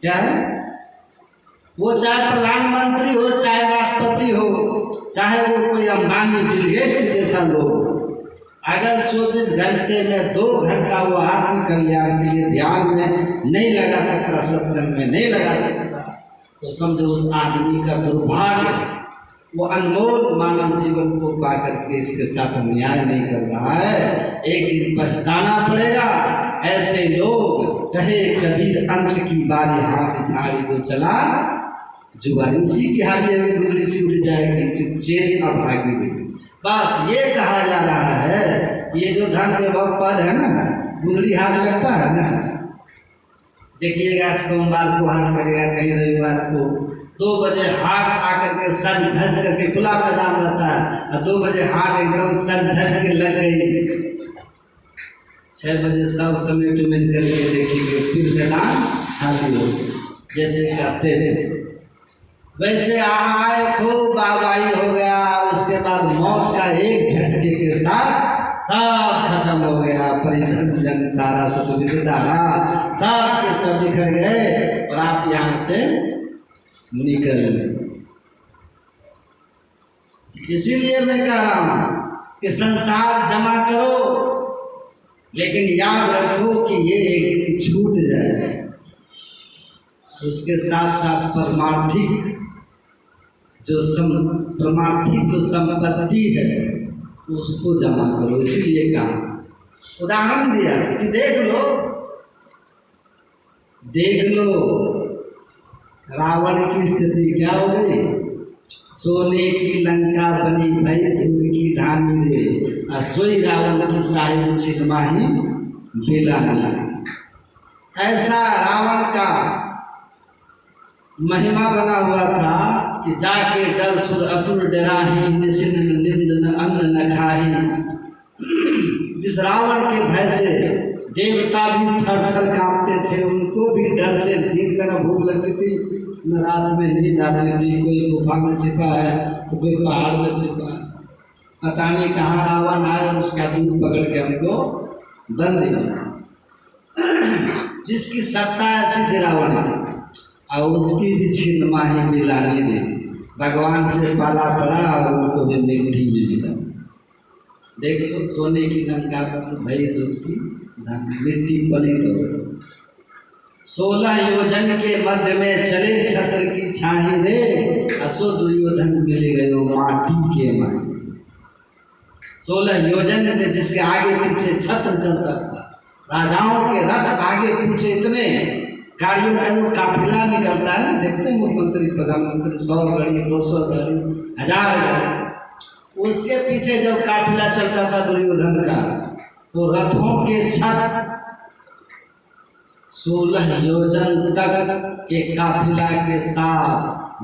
क्या है? वो चाहे प्रधानमंत्री हो, चाहे राष्ट्रपति हो, चाहे वो कोई अंबानी बिल गेट्स जैसा लोग, अगर 24 घंटे में 2 घंटा वो आत्म कल्याण के लिए ध्यान में नहीं लगा सकता, सत्संग में नहीं लगा सकता, तो समझो उस आदमी का दुर्भाग्य। वो अनमोल मानव जीवन को पाकर के इसके साथ न्याय नहीं कर रहा है, एक दिन पछताना पड़ेगा। ऐसे लोग कहे कबीर अंत की बारी हाथ झाड़ी तो चला, जुबानी उसी की हालिया में गुजरी सी उड़ जाएगी, चेन अभागी गई। बस ये कहा जा रहा है, ये जो धन वैभव पद है ना, गुजरी हाथ लगता है ना, देखिएगा सोमवार को हाथ लगेगा, कहीं रविवार को 2 बजे हाट आकर के सज धज करके खुला मैदान रहता है, और 2 बजे हाट एकदम सज धज के लग गई, 6 बजे सब समेट उमेट करके देखेंगे फिर मैदान खाली हो, जैसे करते थे वैसे आए खूब बाबाई हो गया। उसके बाद मौत का एक झटके के साथ सब खत्म हो गया, परिधन जन सारा सुतुदारा सब के सब बिखर गए और आप यहाँ से निकल गए। इसीलिए मैं कह रहा हूँ कि संसार जमा करो, लेकिन याद रखो कि ये एक दिन छूट जाए। उसके साथ साथ परमार्थिक जो संपत्ति है उसको जमा करो। इसीलिए कहा, उदाहरण दिया कि देख लो रावण की स्थिति क्या हो गई। सोने की लंका बनी भई धूल की धानी रे, सोई रावण की साहिब छिलमाही बेला। ऐसा रावण का महिमा बना हुआ था कि जाके डर सुर असुर डराही, निसिन निंद न अन्न न खाही। जिस रावण के भय से देवता भी थर थर कांपते थे, उनको भी डर से दिन में भूख लगती थी, न रात में नींद आती थी। कोई गुफा में छिपा है तो कोई पहाड़ में छिपा है, पता नहीं कहाँ रावण आए और उसका दूध पकड़ के हमको बंद दिया। जिसकी सत्ता ऐसी थी रावण की, और उसकी भी छिलमाही मिलानी दी। भगवान से पाला पड़ा और उनको भी मिट्टी में मिला। देख लो, सोने की लंका भई धूल की मिट्टी पली तो 16 योजन के मध्य में चले छत्र की छाही रे, असो दुर्योधन मिल गयो माटी के माही। 16 योजन में जिसके आगे पीछे छत्र चलता था, राजाओं के रथ आगे पीछे इतने गाड़ियों का जो काफिला निकलता है, देखते हैं मुख्यमंत्री प्रधानमंत्री 100 गाड़ी 200 गाड़ी 1000 गाड़ी, उसके पीछे जब काफिला चलता था दुर्योधन का, तो रथों के छत 16 योजन तक के काफिला के साथ,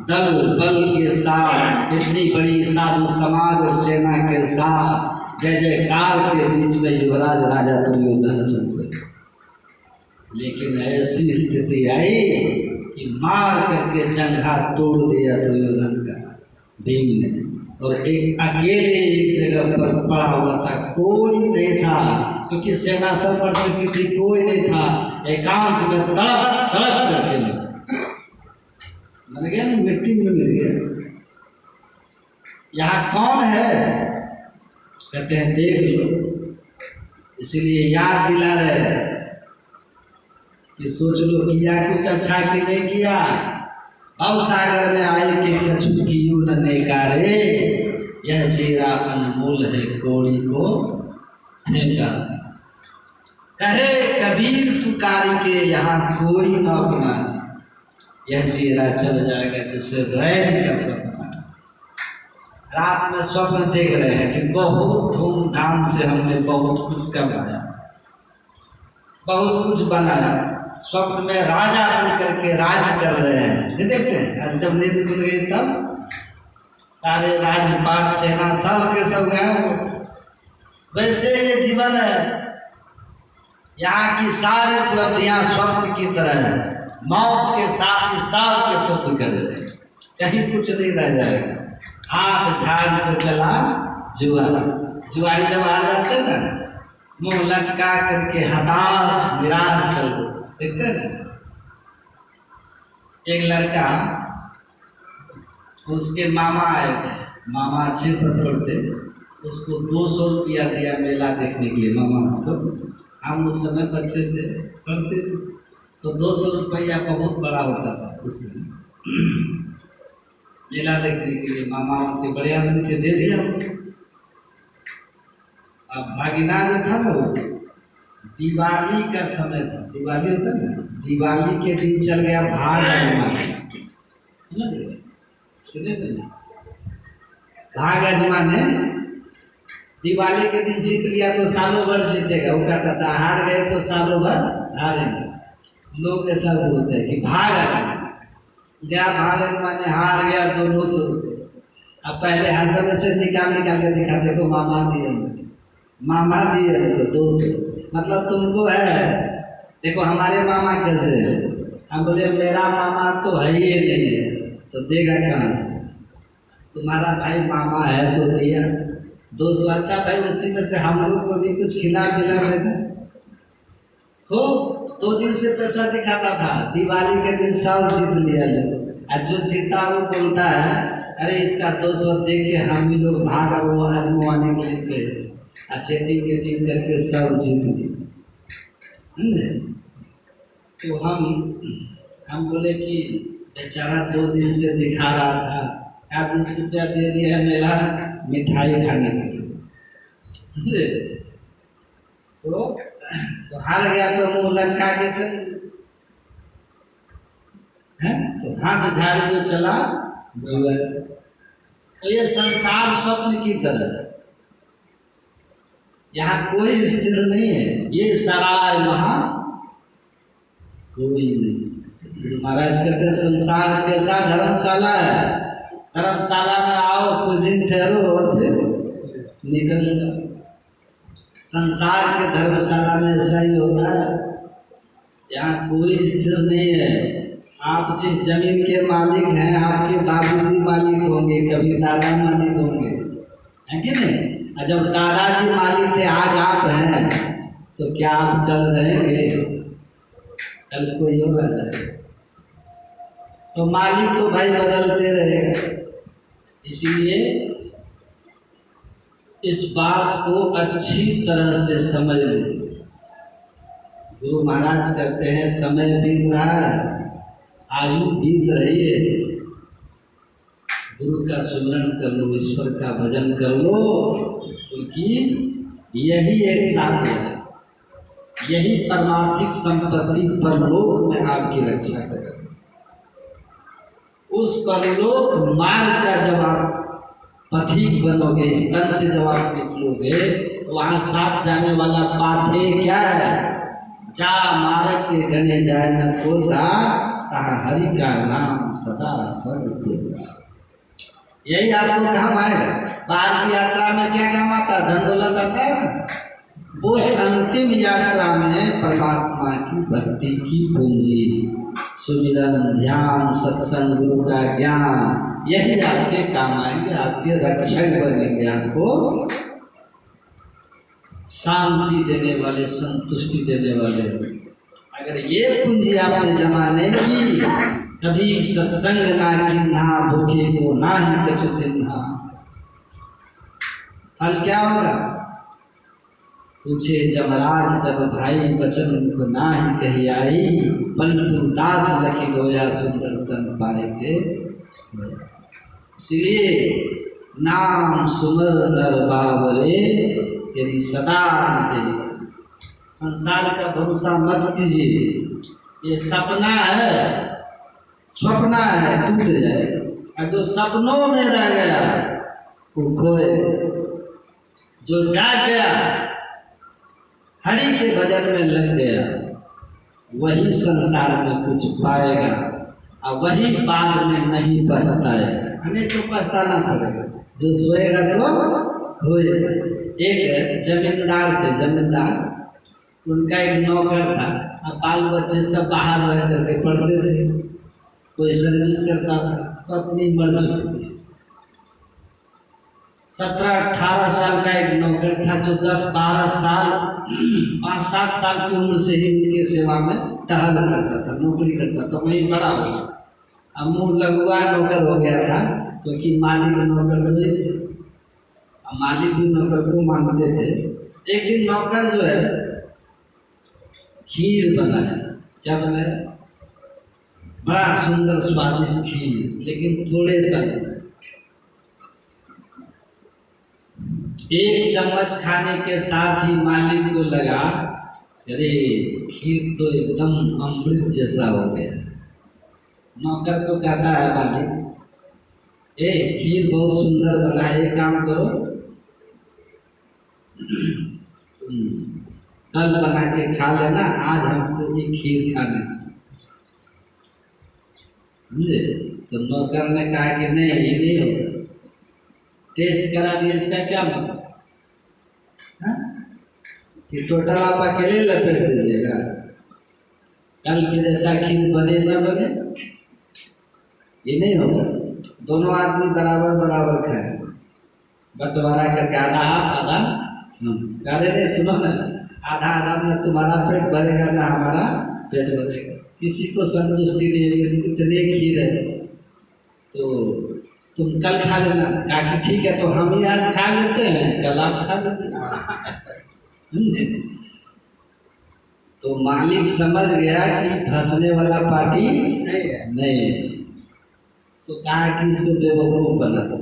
दल बल के साथ, इतनी बड़ी साधु समाज और सेना के साथ जय जयकार के बीच में युवराज राजा दुर्योधन चलते। लेकिन ऐसी स्थिति आई कि मार करके जंघा तोड़ दिया दुर्योधन का भीम ने, और एक अकेले एक जगह पर पड़ा हुआ था, कोई नहीं था, क्योंकि सेना सब बढ़ चुकी थी, कोई नहीं था। एकांत में तड़प तड़प करके मर गया ना, मिट्टी में मिल गया। यहाँ कौन है? कहते हैं देख लो। इसीलिए याद दिला रहे कि सोच लो किया कुछ अच्छा कि नहीं किया। अब सागर में आए के कछु कियो न नेकारे, यह जीरा अनमोल है कोड़ी को फेंका। कहे कबीर पुकारी के यहाँ कोई न अपना, यह जीरा चल जाएगा जिसे रैन का सपना। रात में स्वप्न देख रहे हैं कि बहुत धूमधाम से हमने बहुत कुछ कमाया, बहुत कुछ बनाया, स्वप्न में राजा बन करके राज कर रहे हैं। नहीं देखते हैं? आज जब नींद खुल गई तब सारे राजपाट सेना सब के सब गए। वैसे ये जीवन है, यहाँ की सारी उपलब्धियाँ स्वप्न की तरह है। मौत के साथ ही सब के सब निकल जाए, कहीं कुछ नहीं रह जाएगा। हाथ झाड़ कर चला जुआरी, जुआरी जब हार जाते हैं ना, मुंह लटका करके हताश निराश चल देखते हैं। एक लड़का, उसके मामा आए थे, मामा अच्छे पर पढ़ते, उसको 200 रुपया दिया मेला देखने के लिए। मामा उसको, हम उस समय बच्चे थे, पढ़ते थे, तो 200 रुपया बहुत बड़ा होता था उस समय। मेला देखने के लिए मामा उनके बड़े आदमी थे, दे दिया। अब भागिना जो था ना, दिवाली का समय था, दिवाली होता ना, दिवाली के दिन चल गया भाग अजमाने। भाग अजमाने दिवाली के दिन जीत लिया तो सालों भर जीतेगा। वो कहता था हार गए तो सालों भर हारेंगे। लोग ऐसा बोलते हैं कि भाग अजमाने गया, भाग अजमाने हार गया 200 रुपये। अब पहले हरदम से निकाल के दिखा, देखो मामा दिए हमको 200, मतलब तुमको है, देखो हमारे मामा कैसे है। हम बोले मेरा मामा तो है ही नहीं है, तो देगा कहाँ से? तुम्हारा भाई मामा है तो दिया 200। अच्छा भाई, उसी में से हम लोग को भी कुछ खिला पिला देगा। खूब 2 दिन से पैसा दिखाता था, दिवाली के दिन सब जीत लिया लोग। और जो जीता वो बोलता है अरे इसका 200 देख के हम भी लोग भागा वो आजमाने के लिए, सेटिंग गेटिंग करके सब जीत लिए। तो हम बोले कि बेचारा 2 दिन से दिखा रहा था, 20 रुपया दे दिया है मेला मिठाई खाने के लिए। तो हार गया तो मुंह लटका के चल है, तो हाथ झाड़ जो चला जुआ। तो ये संसार स्वप्न की तरह, यहाँ कोई स्थिर नहीं है। ये सराय वहां कोई नहीं। महाराज कहते हैं संसार कैसा धर्मशाला है, धर्मशाला में आओ कुछ दिन ठहरो और फिर निकल जाओ। संसार के धर्मशाला में ऐसा ही होता है, यहाँ कोई स्थिर नहीं है। आप जिस जमीन के मालिक हैं, आपके बाबूजी मालिक होंगे, कभी दादा मालिक होंगे, है कि नहीं? और जब दादाजी मालिक थे, आज आप हैं, तो क्या आप कल रहेंगे? कल कोई और रहता है। तो मालिक तो भाई बदलते रहेगा। इसीलिए इस बात को अच्छी तरह से समझ लें। गुरु महाराज कहते हैं समय बीत रहा है, आयु बीत रही है, गुरु का सुमरण कर लो, ईश्वर का भजन कर लो, क्योंकि यही एक साधन है, यही परमार्थिक संपत्ति परलोक में आपकी रक्षा करेगा। उस परलोक मार्ग का जब आप पथिक बनोगे, इस तन से जब आप निकलोगे, तो वहाँ साथ जाने वाला पाथे क्या है? जा मार्ग के गणे जाए न कोसा, कहा हरि का नाम सदा सर्वतोषा। यही आपको काम आएगा। बाहर की यात्रा में क्या काम आता है? धन दौलत आता है ना। उस अंतिम यात्रा में परमात्मा की भक्ति की पूंजी, सुमिरन, ध्यान, सत्संग, गुरु का ज्ञान, यही आपके काम आएंगे, आपके रक्षक बनेंगे, आपको शांति देने वाले, संतुष्टि देने वाले। अगर ये पूंजी आपने जमा नहीं की, कभी सत्संग ना किन्हा, भूखे को ना ही कछु दिन्हा, फल क्या होगा? पूछे जमराज जब भाई, बचन को ना ही कही आई, परंतु दास लखी गोया सुंदर तन पाएंगे। इसलिए नाम सुमर नर बाबरे, यदि सदा निकले। संसार का भरोसा मत कीजिए, ये सपना है, स्वप्ना है, टूट जाएगा। और जो सपनों में रह गया वो खोए, जो जाग गया, हरि के भजन में लग गया, वही संसार में कुछ पाएगा, और वही बाद में नहीं पछताएगा। हमें तो पछताना पड़ेगा, जो सोएगा सो खोएगा। एक जमींदार थे, जमींदार, उनका एक नौकर था, अब बाल बच्चे सब बाहर रह करके पढ़ते थे, कोई सर्विस करता था, पत्नी मर चुकी थी। 17-18 साल का एक नौकर था, जो 10-12 साल 5-7 साल की उम्र से ही उनके सेवा में टहल करता था, नौकरी करता था, वहीं बड़ा हो गया। अब मुँह लगुआ नौकर हो गया था, क्योंकि मालिक नौकर हुए थे, मालिक भी नौकर को मानते थे। एक दिन नौकर जो है खीर बनाया। क्या बनाया? बड़ा सुंदर स्वादिष्ट खीर, लेकिन थोड़े सा, एक चम्मच खाने के साथ ही मालिक को लगा, अरे खीर तो एकदम अमृत जैसा हो गया। नौकर को कहता है मालिक, खीर बहुत सुंदर बना है, एक काम करो, कल बना के खा लेना, आज हमको ये खीर खाना। समझे? तो नौकर ने कहा कि नहीं, ये नहीं होगा, टेस्ट करा दिया, इसका क्या मतलब? कि टोटल आप अकेले लपेट दीजिएगा, कल के जैसा खीर बने ना बने, ये नहीं होगा। दोनों आदमी बराबर बराबर खाए, बंटवारा करके आधा आप आधा कह रहे नहीं, सुनो ना, आधा आधा में तुम्हारा पेट भरेगा ना हमारा पेट भरेगा। किसी को संतुष्टि नहीं है, इतने खीर है तो तुम कल खा लेना। कहा कि ठीक है, तो हम ही आज खा लेते हैं, कल आप खा लेते हैं। तो मालिक समझ गया कि फंसने वाला पार्टी नहीं है, तो कहा कि इसको बेवकूफ़ बना दो,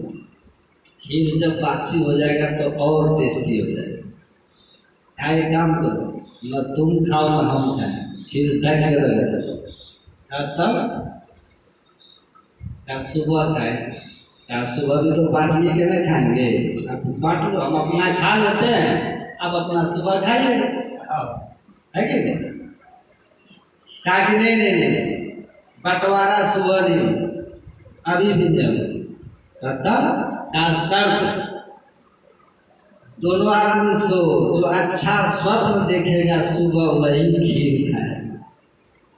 खीर जब बासी हो जाएगा तो और टेस्टी हो जाएगा। एक काम करो, न तुम खाओ न हम खाएं, फिर ढक के रहे तब क्या सुबह खाएं, क्या सुबह भी तो बांट लिए के नहीं खाएंगे, अब बांट लो, हम अपना खा लेते हैं, अब अपना सुबह खाइए, है कि नहीं? कहा कि नहीं बंटवारा सुबह नहीं, अभी भी नहीं, तब का शर्त दोनों आदमी सो, जो अच्छा स्वप्न देखेगा सुबह वही खीर खाएगा,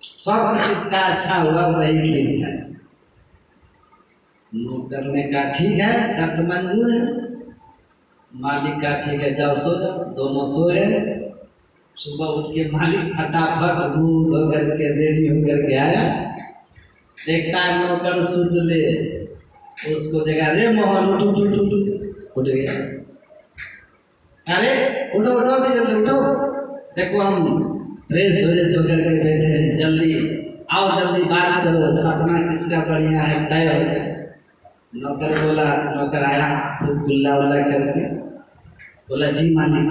स्वप्न किसका अच्छा हुआ वही खीर खाएगा। नौकर ने कहा ठीक है, शर्त मंजूर है। मालिक का ठीक है, जाओ सो जाओ। दोनों सोए। सुबह उठ के मालिक फटाफट मुंह धो करके रेडी होकर के आया, देखता है नौकर सुध ले, उसको जगह रे मोहन उठ उठ उठ उठ उठ गया। अरे उठो उठो भी जल्दी उठो, देखो हम फ्रेश होकर के बैठे हैं, जल्दी आओ, जल्दी बात करो, सपना किसका बढ़िया है तय हो जाए। नौकर बोला, नौकर आया गुल्ला उल्ला करके, बोला जी मालिक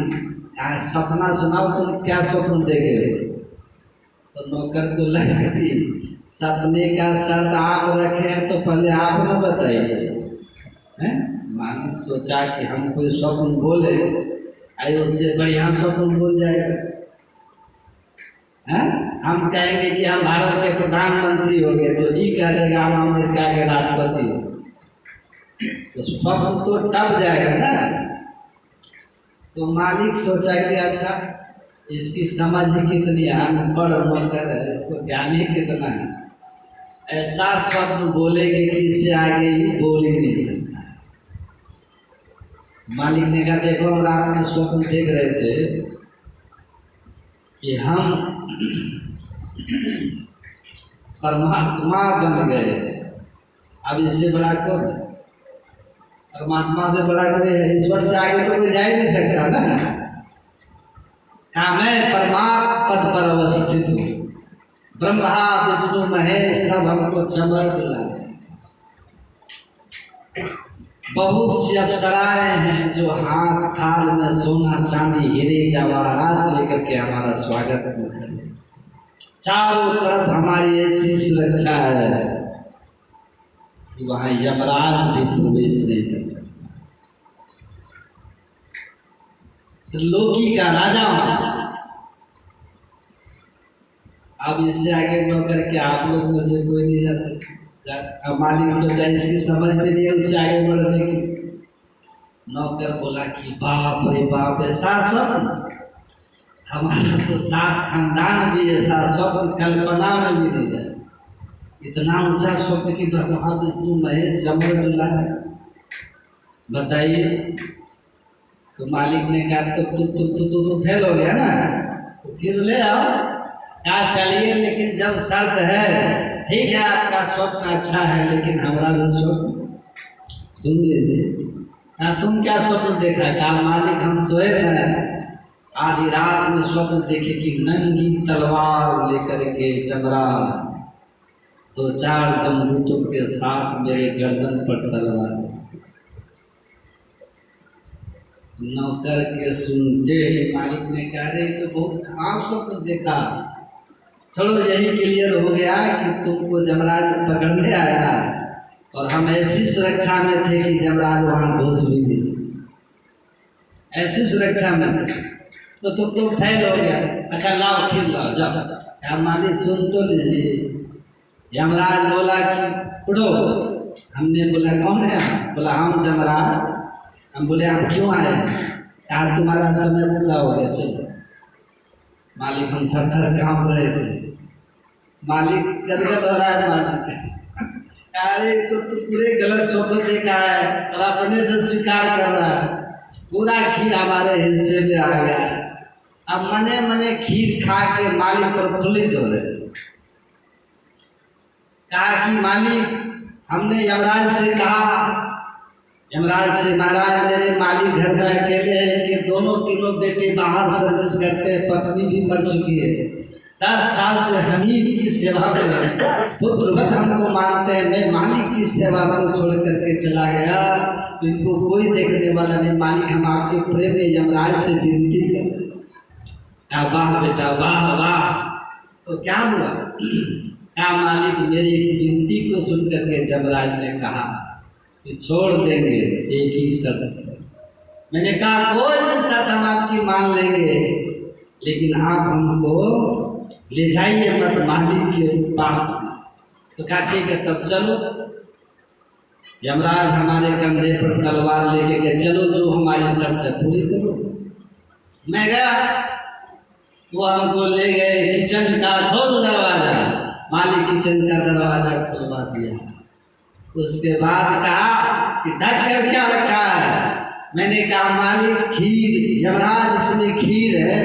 आज सपना सुनाओ, तुम क्या स्वप्न देखे हो? तो नौकर को लगा कि सपने का शर्त आप रखे हैं तो पहले आप न बताइए। मालिक सोचा कि हम कोई स्वप्न बोले आए उससे बढ़िया स्वप्न बोल जाएगा, हैं? हम कहेंगे कि हम भारत के प्रधानमंत्री हो गए तो ये कह देगा हम अमेरिका के राष्ट्रपति हो, तो स्वप्न तो टप जाएगा ना। तो मालिक सोचा कि अच्छा इसकी समझ ही कितनी है, अनपढ़ नौकर है, इसको ज्ञान ही कितना है, ऐसा स्वप्न बोलेंगे कि इससे आगे ही बोल ही नहीं सकता। मालिक ने कहा देखो हम रात में स्वप्न देख रहे थे कि हम परमात्मा बन गए, अब इससे बड़ा कौन है? परमात्मा से बड़ा कोई है, ईश्वर से आगे तो कोई जा ही नहीं सकता ना। कहा मैं परमात्म पद पर अवस्थित हूँ, ब्रह्मा विष्णु महेश सब हमको चमर बुला, बहुत सी अप्सराएं हैं जो हाथ थाल में सोना चांदी हीरे जवाहरात लेकर के हमारा स्वागत में खड़े, चारों तरफ हमारी ऐसी सुरक्षा है कि वहाँ यमराज भी प्रवेश नहीं कर सकता। तो लोकी का राजा, अब इससे आगे नौकर के आप लोग में से कोई नहीं जा सकता। अब मालिक सोचा इसकी समझ में नहीं है, उससे आगे बढ़ने की। नौकर बोला कि बाप रे बाप, ऐसा स्वप्न हमारा तो 7 खानदान भी ऐसा स्वप्न कल्पना में भी नहीं है, इतना ऊंचा स्वप्न की ब्रह्मा विष्णु महेश चमर डुला है, बताइए। तो मालिक ने कहा तो फेल हो गया ना, तो फिर ले आओ। कहा चलिए, लेकिन जब शर्त है, ठीक है आपका स्वप्न अच्छा है लेकिन हमारा भी स्वप्न सुन लीजिए। कहा तुम क्या स्वप्न देखा? कहा मालिक हम सोए थे, आधी रात में स्वप्न देखे कि नंगी तलवार लेकर के जमरान तो 4 जमदूतों के साथ मेरे गर्दन पर तलवार। नौकर के सुनते ही मालिक ने कहा रे तो बहुत खराब स्वप्न देखा, चलो यही क्लियर हो गया कि तुमको जमराज पकड़ने आया और हम ऐसी सुरक्षा में थे कि जमराज वहाँ घुस भी नहीं सकते, ऐसी सुरक्षा में थे, तो तुम तो फेल हो गया। अच्छा लाओ खीर लाओ जाओ। क्या मालिक सुन तो लीजिए। यमराज बोला कि उठो। हमने बोला कौन है? बोला हम जमराज। हम बोले आप क्यों आए? यार तुम्हारा समय पूरा हो गया, चलो। मालिक हम थर थर कांप रहे थे, मालिक गदगद हो रहा है। मालिक अरे तो तू पूरे गलत स्वप्न देखा है और अपने से स्वीकार कर रहा है, पूरा खीर हमारे हिस्से में आ गया। अब मने मने खीर खा के मालिक प्रफुल्लित हो रहे। कहा कि मालिक हमने यमराज से कहा, यमराज से महाराज मेरे मालिक घर में अकेले हैं, इनके दोनों तीनों बेटे बाहर सर्विस करते हैं, पत्नी भी मर चुकी है, 10 साल से हम ही की सेवा में हैं, पुत्रवत हमको मानते हैं। मैं मालिक की सेवा को छोड़ करके चला गया, इनको कोई देखने वाला नहीं। मालिक हम आपके प्रेम में यमराज से विनती करते, वाह बेटा वाह वाह। तो क्या हुआ? क्या मालिक मेरी एक विनती को सुन करके जमराज ने कहा कि छोड़ देंगे एक ही शर्त। मैंने कहा कोई भी शर्त हम आपकी मान लेंगे, लेकिन आप हमको ले जाइए मत मालिक के पास। तो कहा ठीक है तब चलो। यमराज हमारे कंधे पर तलवार लेके गए, चलो जो हमारी शर्त है पूरी करो। मैं गया, वो हमको ले गए किचन का, खोल दरवाजा। मालिक किचन का दरवाजा खुलवा दिया। उसके बाद कहा कि ढक कर क्या रखा है? मैंने कहा मालिक खीर। यमराज इसमें खीर है।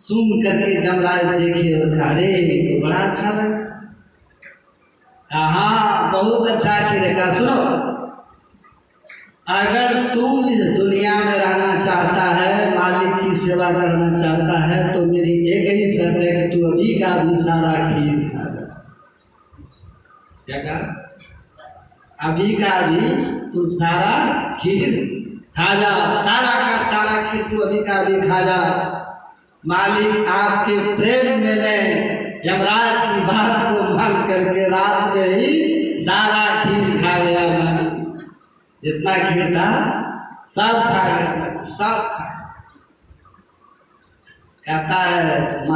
सुन करके जमराज देखे और कहा अरे तो बड़ा अच्छा लगा। हाँ बहुत अच्छा खीर है। कहा सुनो, अगर तुम इस दुनिया में रहना चाहता है, मालिक की सेवा करना चाहता है, तो मेरी एक ही शर्त है कि तू अभी का भी सारा खीर खा जा। क्या कहा? अभी का भी तू सारा खीर खा जा, सारा का सारा खीर तू अभी का भी खा जा। मालिक आपके प्रेम में मैं यमराज की बात को मान करके रात में ही सारा खीर खा गया। मालिक जितना खीर था सब खा गया, सब खा। कहता है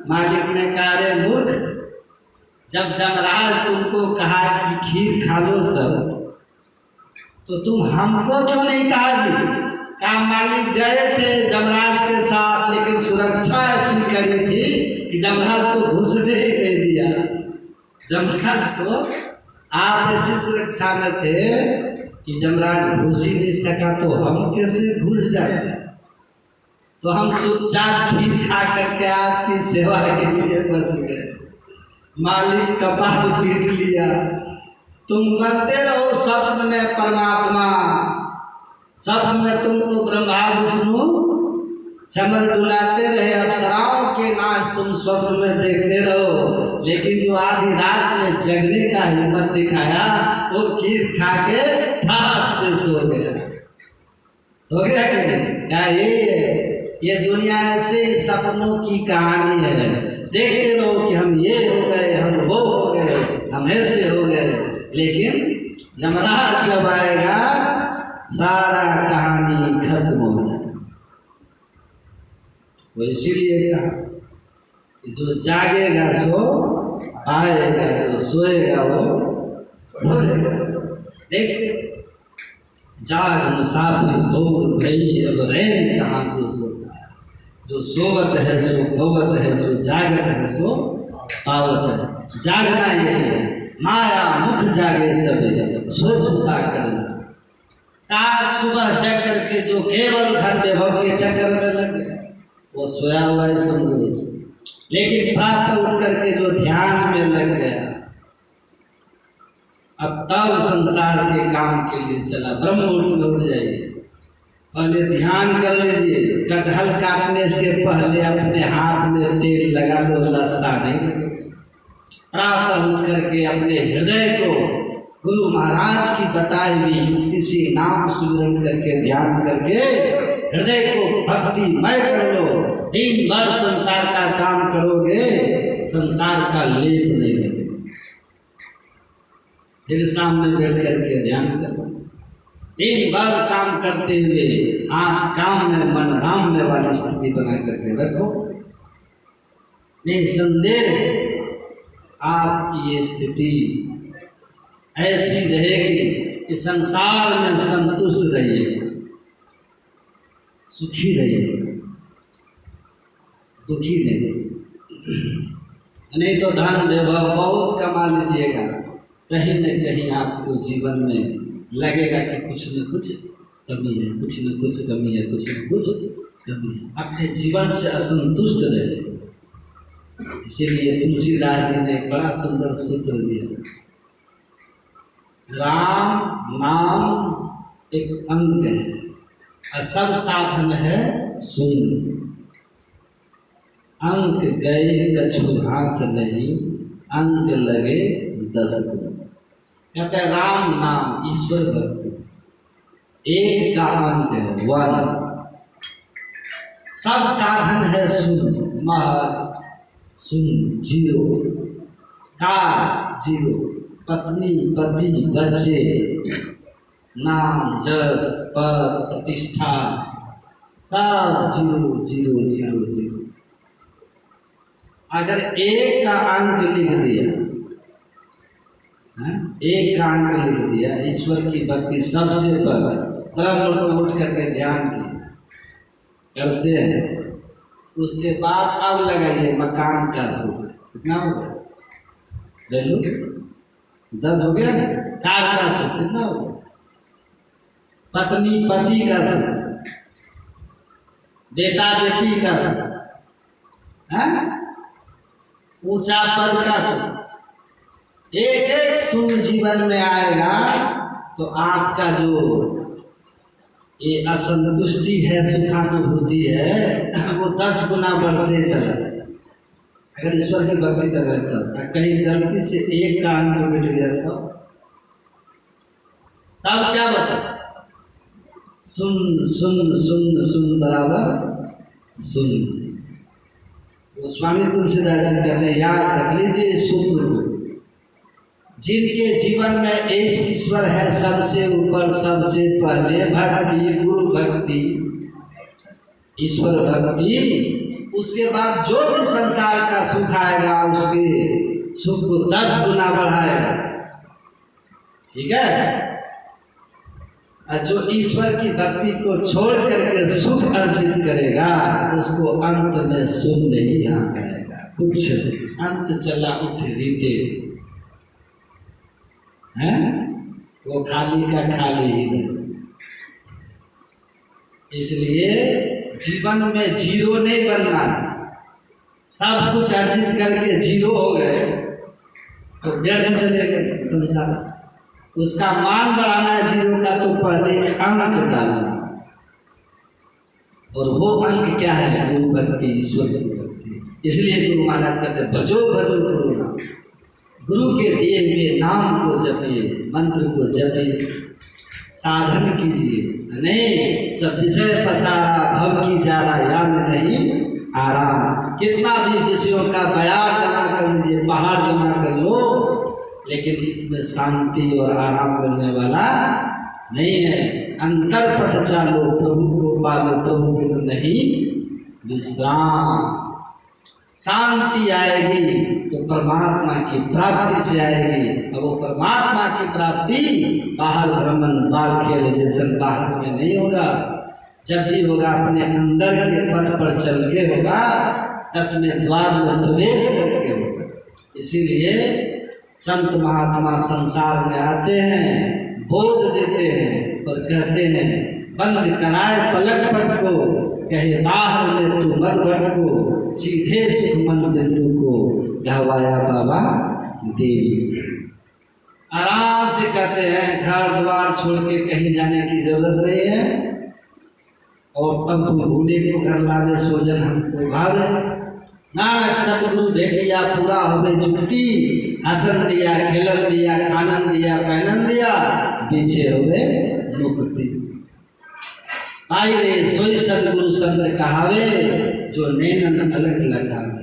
मालिक ने कहा अरे मूर्ख, जब जमराज तुमको कहा कि खीर खा लो सब, तो तुम हमको क्यों नहीं कहा जी? कहा मालिक गए थे जमराज के साथ, लेकिन सुरक्षा ऐसी करी थी कि जमराज को घुसने ही नहीं दिया। जमराज को आप ऐसी सुरक्षा में थे कि जमराज घुस ही नहीं सका, तो हम कैसे घुस जाते? तो हम चुपचाप खीर खा करके आपकी सेवा के लिए बच गए। मालिक कपाल पीट लिया। तुम बनते रहो स्वप्न में परमात्मा, स्वप्न में तुम तो ब्रह्मा विष्णु चमर डुलाते रहे, अप्सराओं के नाच तुम स्वप्न में देखते रहो, लेकिन जो आधी रात में जगने का हिम्मत दिखाया वो खीर खा के ठाक से सो गया। सो गया कि नहीं? क्या ये दुनिया ऐसे सपनों की कहानी है। देखते रहो कि हम ये हो गए, हम वो हो गए, हम ऐसे हो गए, लेकिन जमराज जब आएगा सारा कहानी खत्म हो जाए। वो इसीलिए कहा कि जो जागेगा सो आएगा, जो सोएगा वो होएगा। देखते जाग मुसाफिर भोर भई, अब रैन कहाँ जो सोता है। जो सोवत है सो भवत है, जो जागत है सो पावत है। जागना यही है, माया मुख जागे सवेरे, सो सुता करना। आज सुबह जग करके जो केवल धन विभव के चक्कर में लग गया वो सोया हुआ है समझो। लेकिन प्रातः उठ करके जो ध्यान में लग गया, अब तब संसार के काम के लिए चला। ब्रह्म मुहूर्त में उठ जाइए, पहले ध्यान कर लीजिए। कटहल काटने के पहले अपने हाथ में तेल लगा लो, लस्सा नहीं। प्रातः उठ करके अपने हृदय को गुरु महाराज की बताई हुई युक्ति से नाम सुमिरन करके ध्यान करके हृदय को भक्तिमय कर लो। दिन भर संसार का काम करोगे, संसार का लेप नहीं लगेगा। फिर सामने बैठ करके ध्यान करो। दिन भर काम करते हुए काम में मन राम में वाली स्थिति बना करके रखो। निसंदेह आपकी ये स्थिति ऐसी रहेगी कि संसार में संतुष्ट रहिए, सुखी रहिए, दुखी नहीं तो धन वैभव बहुत कमा लीजिएगा, कहीं न कहीं आपको जीवन में लगेगा कि कुछ न कुछ कमी है, कुछ न कुछ कमी है, कुछ न कुछ कमी है। अपने जीवन से असंतुष्ट रहे। इसीलिए तुलसीदास जी ने बड़ा सुंदर सूत्र दिया, राम नाम एक अंग है और सब साधन है शून्य। अंक गए कछु हाथ नहीं, अंक लगे 10 गुण। कहते हैं राम नाम ईश्वर भक्ति एक का अंक है 1। सब साधन है शून्य, महल शून्य, जीरो, कार जीरो, पत्नी पति बच्चे, नाम जस पद प्रतिष्ठा सब जीरो जीरो जीरो जीरो। अगर एक का अंक लिख दिया, एक का अंक लिख दिया, ईश्वर की भक्ति सबसे ब्रह्म में उठ करके ध्यान करते हैं, उसके बाद अब लगाइए मकान का सुख, कितना हो गया? ले लो 10 हो गया ना। कार का सुख कितना हो गया? पत्नी पति का सुख, बेटा बेटी का सुख, ऊंचा पद का सुख। एक एक सुख जीवन में आएगा तो आपका जो ये असंतुष्टि है, सुखानुभूति है, वो 10 गुना बढ़ते चला। अगर ईश्वर की भक्ति कर रखा था, कहीं गलती से एक का अंक मिट गया तो तब क्या बचा? सुन सुन सुन सुन बराबर सुन। वो स्वामी तुलसीदास जी कहते हैं, याद रख लीजिए इस सूत्र को, जिनके जीवन में एक ईश्वर है सबसे ऊपर सबसे पहले, भक्ति गुरु भक्ति ईश्वर भक्ति, उसके बाद जो भी संसार का सुख आएगा उसके सुख को 10 गुना बढ़ाएगा। ठीक है? जो ईश्वर की भक्ति को छोड़ करके सुख अर्जित करेगा उसको अंत में शून्य ही याद आएगा। कुछ अंत चला उठ रीते हैं, वो खाली का खाली ही नहीं। इसलिए जीवन में जीरो नहीं बनना है। सब कुछ अर्जित करके जीरो हो गए तो व्यर्थ चले गए संसार से। उसका मान बढ़ाना है जीरो का, तो पहले अंक डालना, और वो अंक क्या है? गुरु भक्ति, ईश्वर की भक्ति। इसलिए गुरु महाराज कहते हैं, भजो भजो गुरु नाम, गुरु के दिए हुए नाम को जपिए, मंत्र को जपिए, साधन कीजिए। नहीं सब विषय पसारा, भव की जारा, याद नहीं आराम। कितना भी विषयों का बयार जमा कर लीजिए, पहाड़ जमा कर लो, लेकिन इसमें शांति और आराम मिलने वाला नहीं है। अंतर पथ चालो, प्रभु को पालो, प्रभु को नहीं विश्राम। शांति आएगी तो परमात्मा की प्राप्ति से आएगी, और वो परमात्मा की प्राप्ति बाहर भ्रमण बाल खेल जैसे बाहर में नहीं होगा। जब भी होगा अपने अंदर के पथ पर चल के होगा, 10वें द्वार में प्रवेश करके होगा। इसीलिए संत महात्मा संसार में आते हैं, बोध देते हैं और कहते हैं, बंद कराए पलक पट को, कहे बाहर में तू मत भटको, सीधे सुख मन बिंदु को गहवाया बाबा देवी। आराम से कहते हैं, घर द्वार छोड़ के कहीं जाने की जरूरत नहीं है। और तब तुम भूले को घर लावे, सोजन हमको भावे। नानक सतगुरु भेटिया, पूरा हो गई जुक्ति, हसन दिया, खेलन दिया, खानन दिया, पहनन दिया, पीछे हो गए मुक्ति। आई रे सोई सतगुरु संत कहावे, जो नैनन अलग लगावे।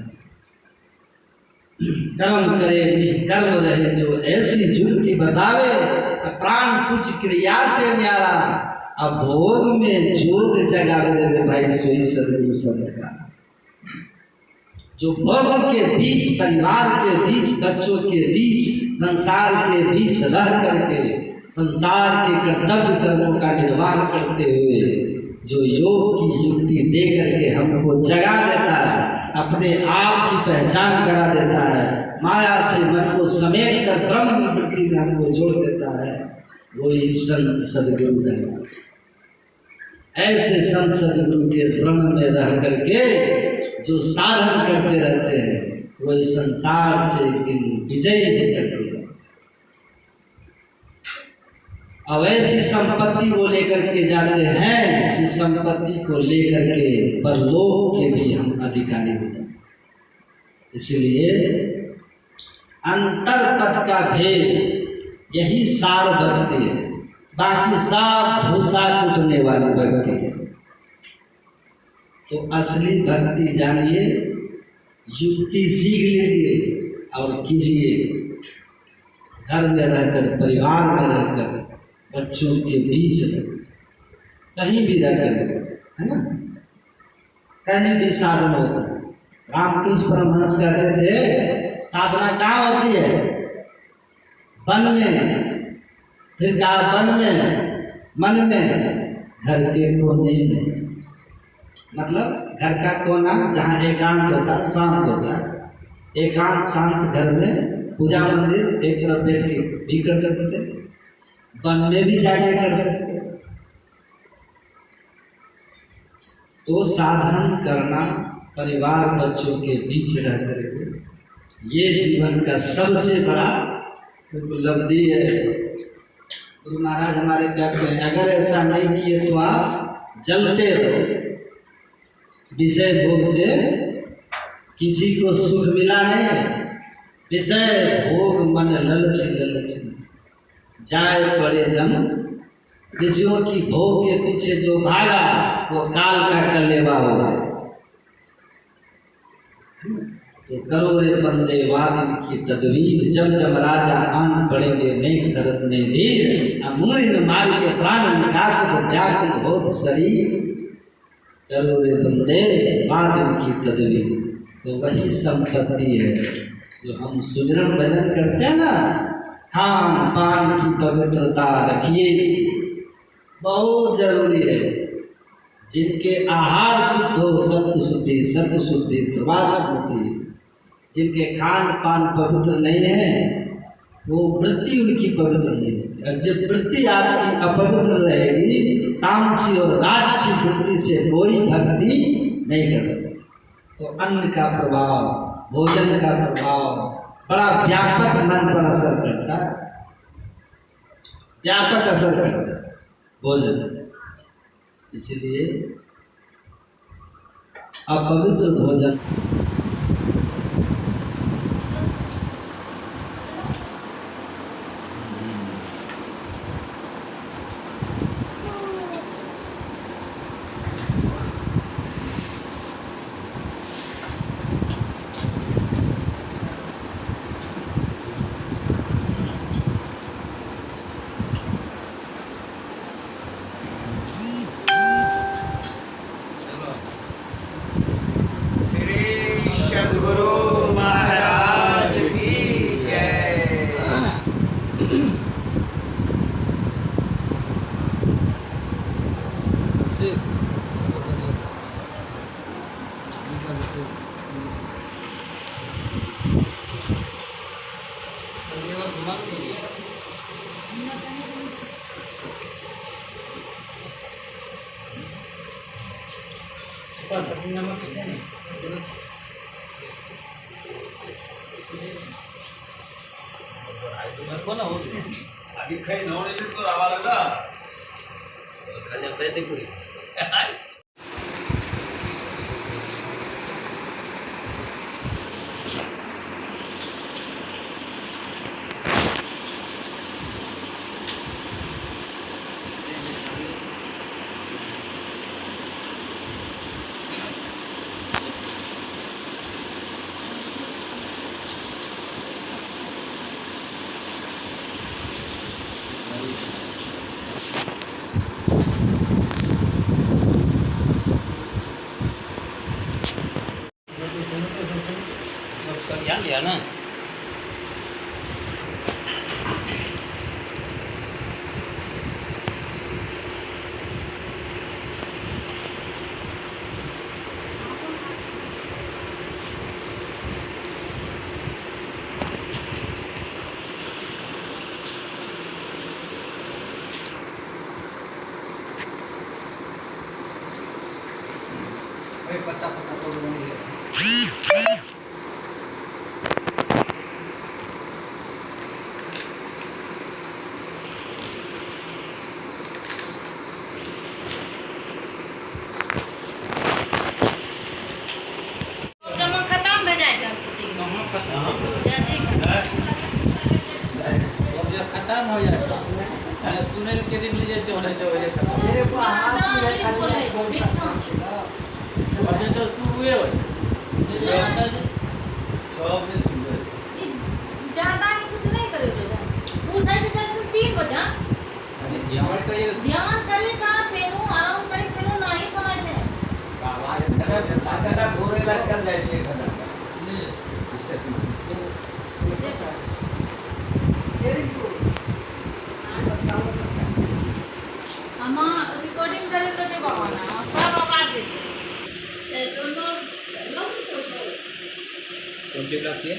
कर्म करे निष्कर्म रहे, जो ऐसी जुक्ति बतावे, प्राण कुछ क्रिया से न्यारा, अब भोग में जोग जगावे रे भाई सोई सतगुरु संत का। जो भोग के बीच, परिवार के बीच, बच्चों के बीच, संसार के बीच रह करके संसार के कर्तव्य कर्मों का निर्वाह करते हुए जो योग की युक्ति दे करके हमको जगा देता है, अपने आप की पहचान करा देता है, माया से मन को समेट कर ब्रह्म वृत्ति में हमको जोड़ देता है, वो ही संत सदगुरु है। ऐसे संत सदगुरु के शरण में रह करके जो साधन करते रहते हैं, वो इस संसार से विजयी करते हैं। अब ऐसी संपत्ति वो लेकर के जाते हैं, जिस संपत्ति को लेकर के परलोक के भी हम अधिकारी हो जाते। इसलिए अंतर पथ का भेद यही सार भक्ति है, बाकी सब भूसा कूटने वाली भक्ति है। तो असली भक्ति जानिए, युक्ति सीख लीजिए और कीजिए। घर में रहकर, परिवार में रहकर, बच्चों के बीच रहकर, कहीं भी रहकर, है ना, कहीं भी साधन होता है। रामकृष्ण परमहंस कहते थे साधना कहाँ होती है? वन में, फिर कहा वन में, मन में, घर के कोने में। मतलब घर का कोना जहाँ एकांत होता है, शांत होता है। एकांत शांत घर में पूजा मंदिर एक तरफ बैठ के भी कर सकते, वन में भी जाके कर सकते। तो साधन करना परिवार बच्चों के बीच रह करके, ये जीवन का सबसे बड़ा उपलब्धि है। गुरु महाराज हमारे कहते हैं, अगर ऐसा नहीं किए तो आप जलते रहो। विषय भोग से किसी को सुख मिला नहीं है। विषय भोग मन ललच ललच जाए पड़े जम, विषयों की भोग के पीछे जो भागा वो काल का कलेवा हो गया। तो करो रे बंदे वादिन की तदवीर, जब जब राजा आन पड़ेंगे नहीं करत नहीं धीर, अमूरी न मार के प्राण निकास तो व्याकुल हो शरीर। करो रे बंदे वादिन की तदवीर, तो वही संपत्ति है जो हम सुमिरन भजन करते हैं ना। खान पान की पवित्रता रखिए, बहुत जरूरी है। जिनके आहार शुद्ध हो, सत्य शुद्धि, सत्य शुद्धि त्रिवास होती। जिनके खान पान पवित्र नहीं है, वो वृत्ति उनकी पवित्र नहीं है। और जब वृत्ति आपकी अपवित्र रहेगी, तामसी और राजसी वृत्ति से कोई भक्ति नहीं कर सकती। तो अन्न का प्रभाव, भोजन का प्रभाव बड़ा व्यापक मन पर असर करता है, व्यापक असर करता है भोजन। इसलिए अपवित्र भोजन आधी खाई नवणे तो रावा लागला खाण्या प्रयत्न करू ध्यान दिया ना खत्म हो जाए सुनेल के दिन लीजिए 4 बजे खत्म આપણે તો શું હોય सब ने सुंदर ज्यादा ही कुछ नहीं करे प्रजा उठा से जैसे 3 बजे અને જેવણ કરીએ ध्यान करे का पेनु आराम करे पेनु नहीं समय છે પાછાના ગોરેલા ચાલ જાય છે ખરા સ્ટેશન આમાં recording કરેલું છે બાબાના સા બાબાજી એ તો નો કેટલા છે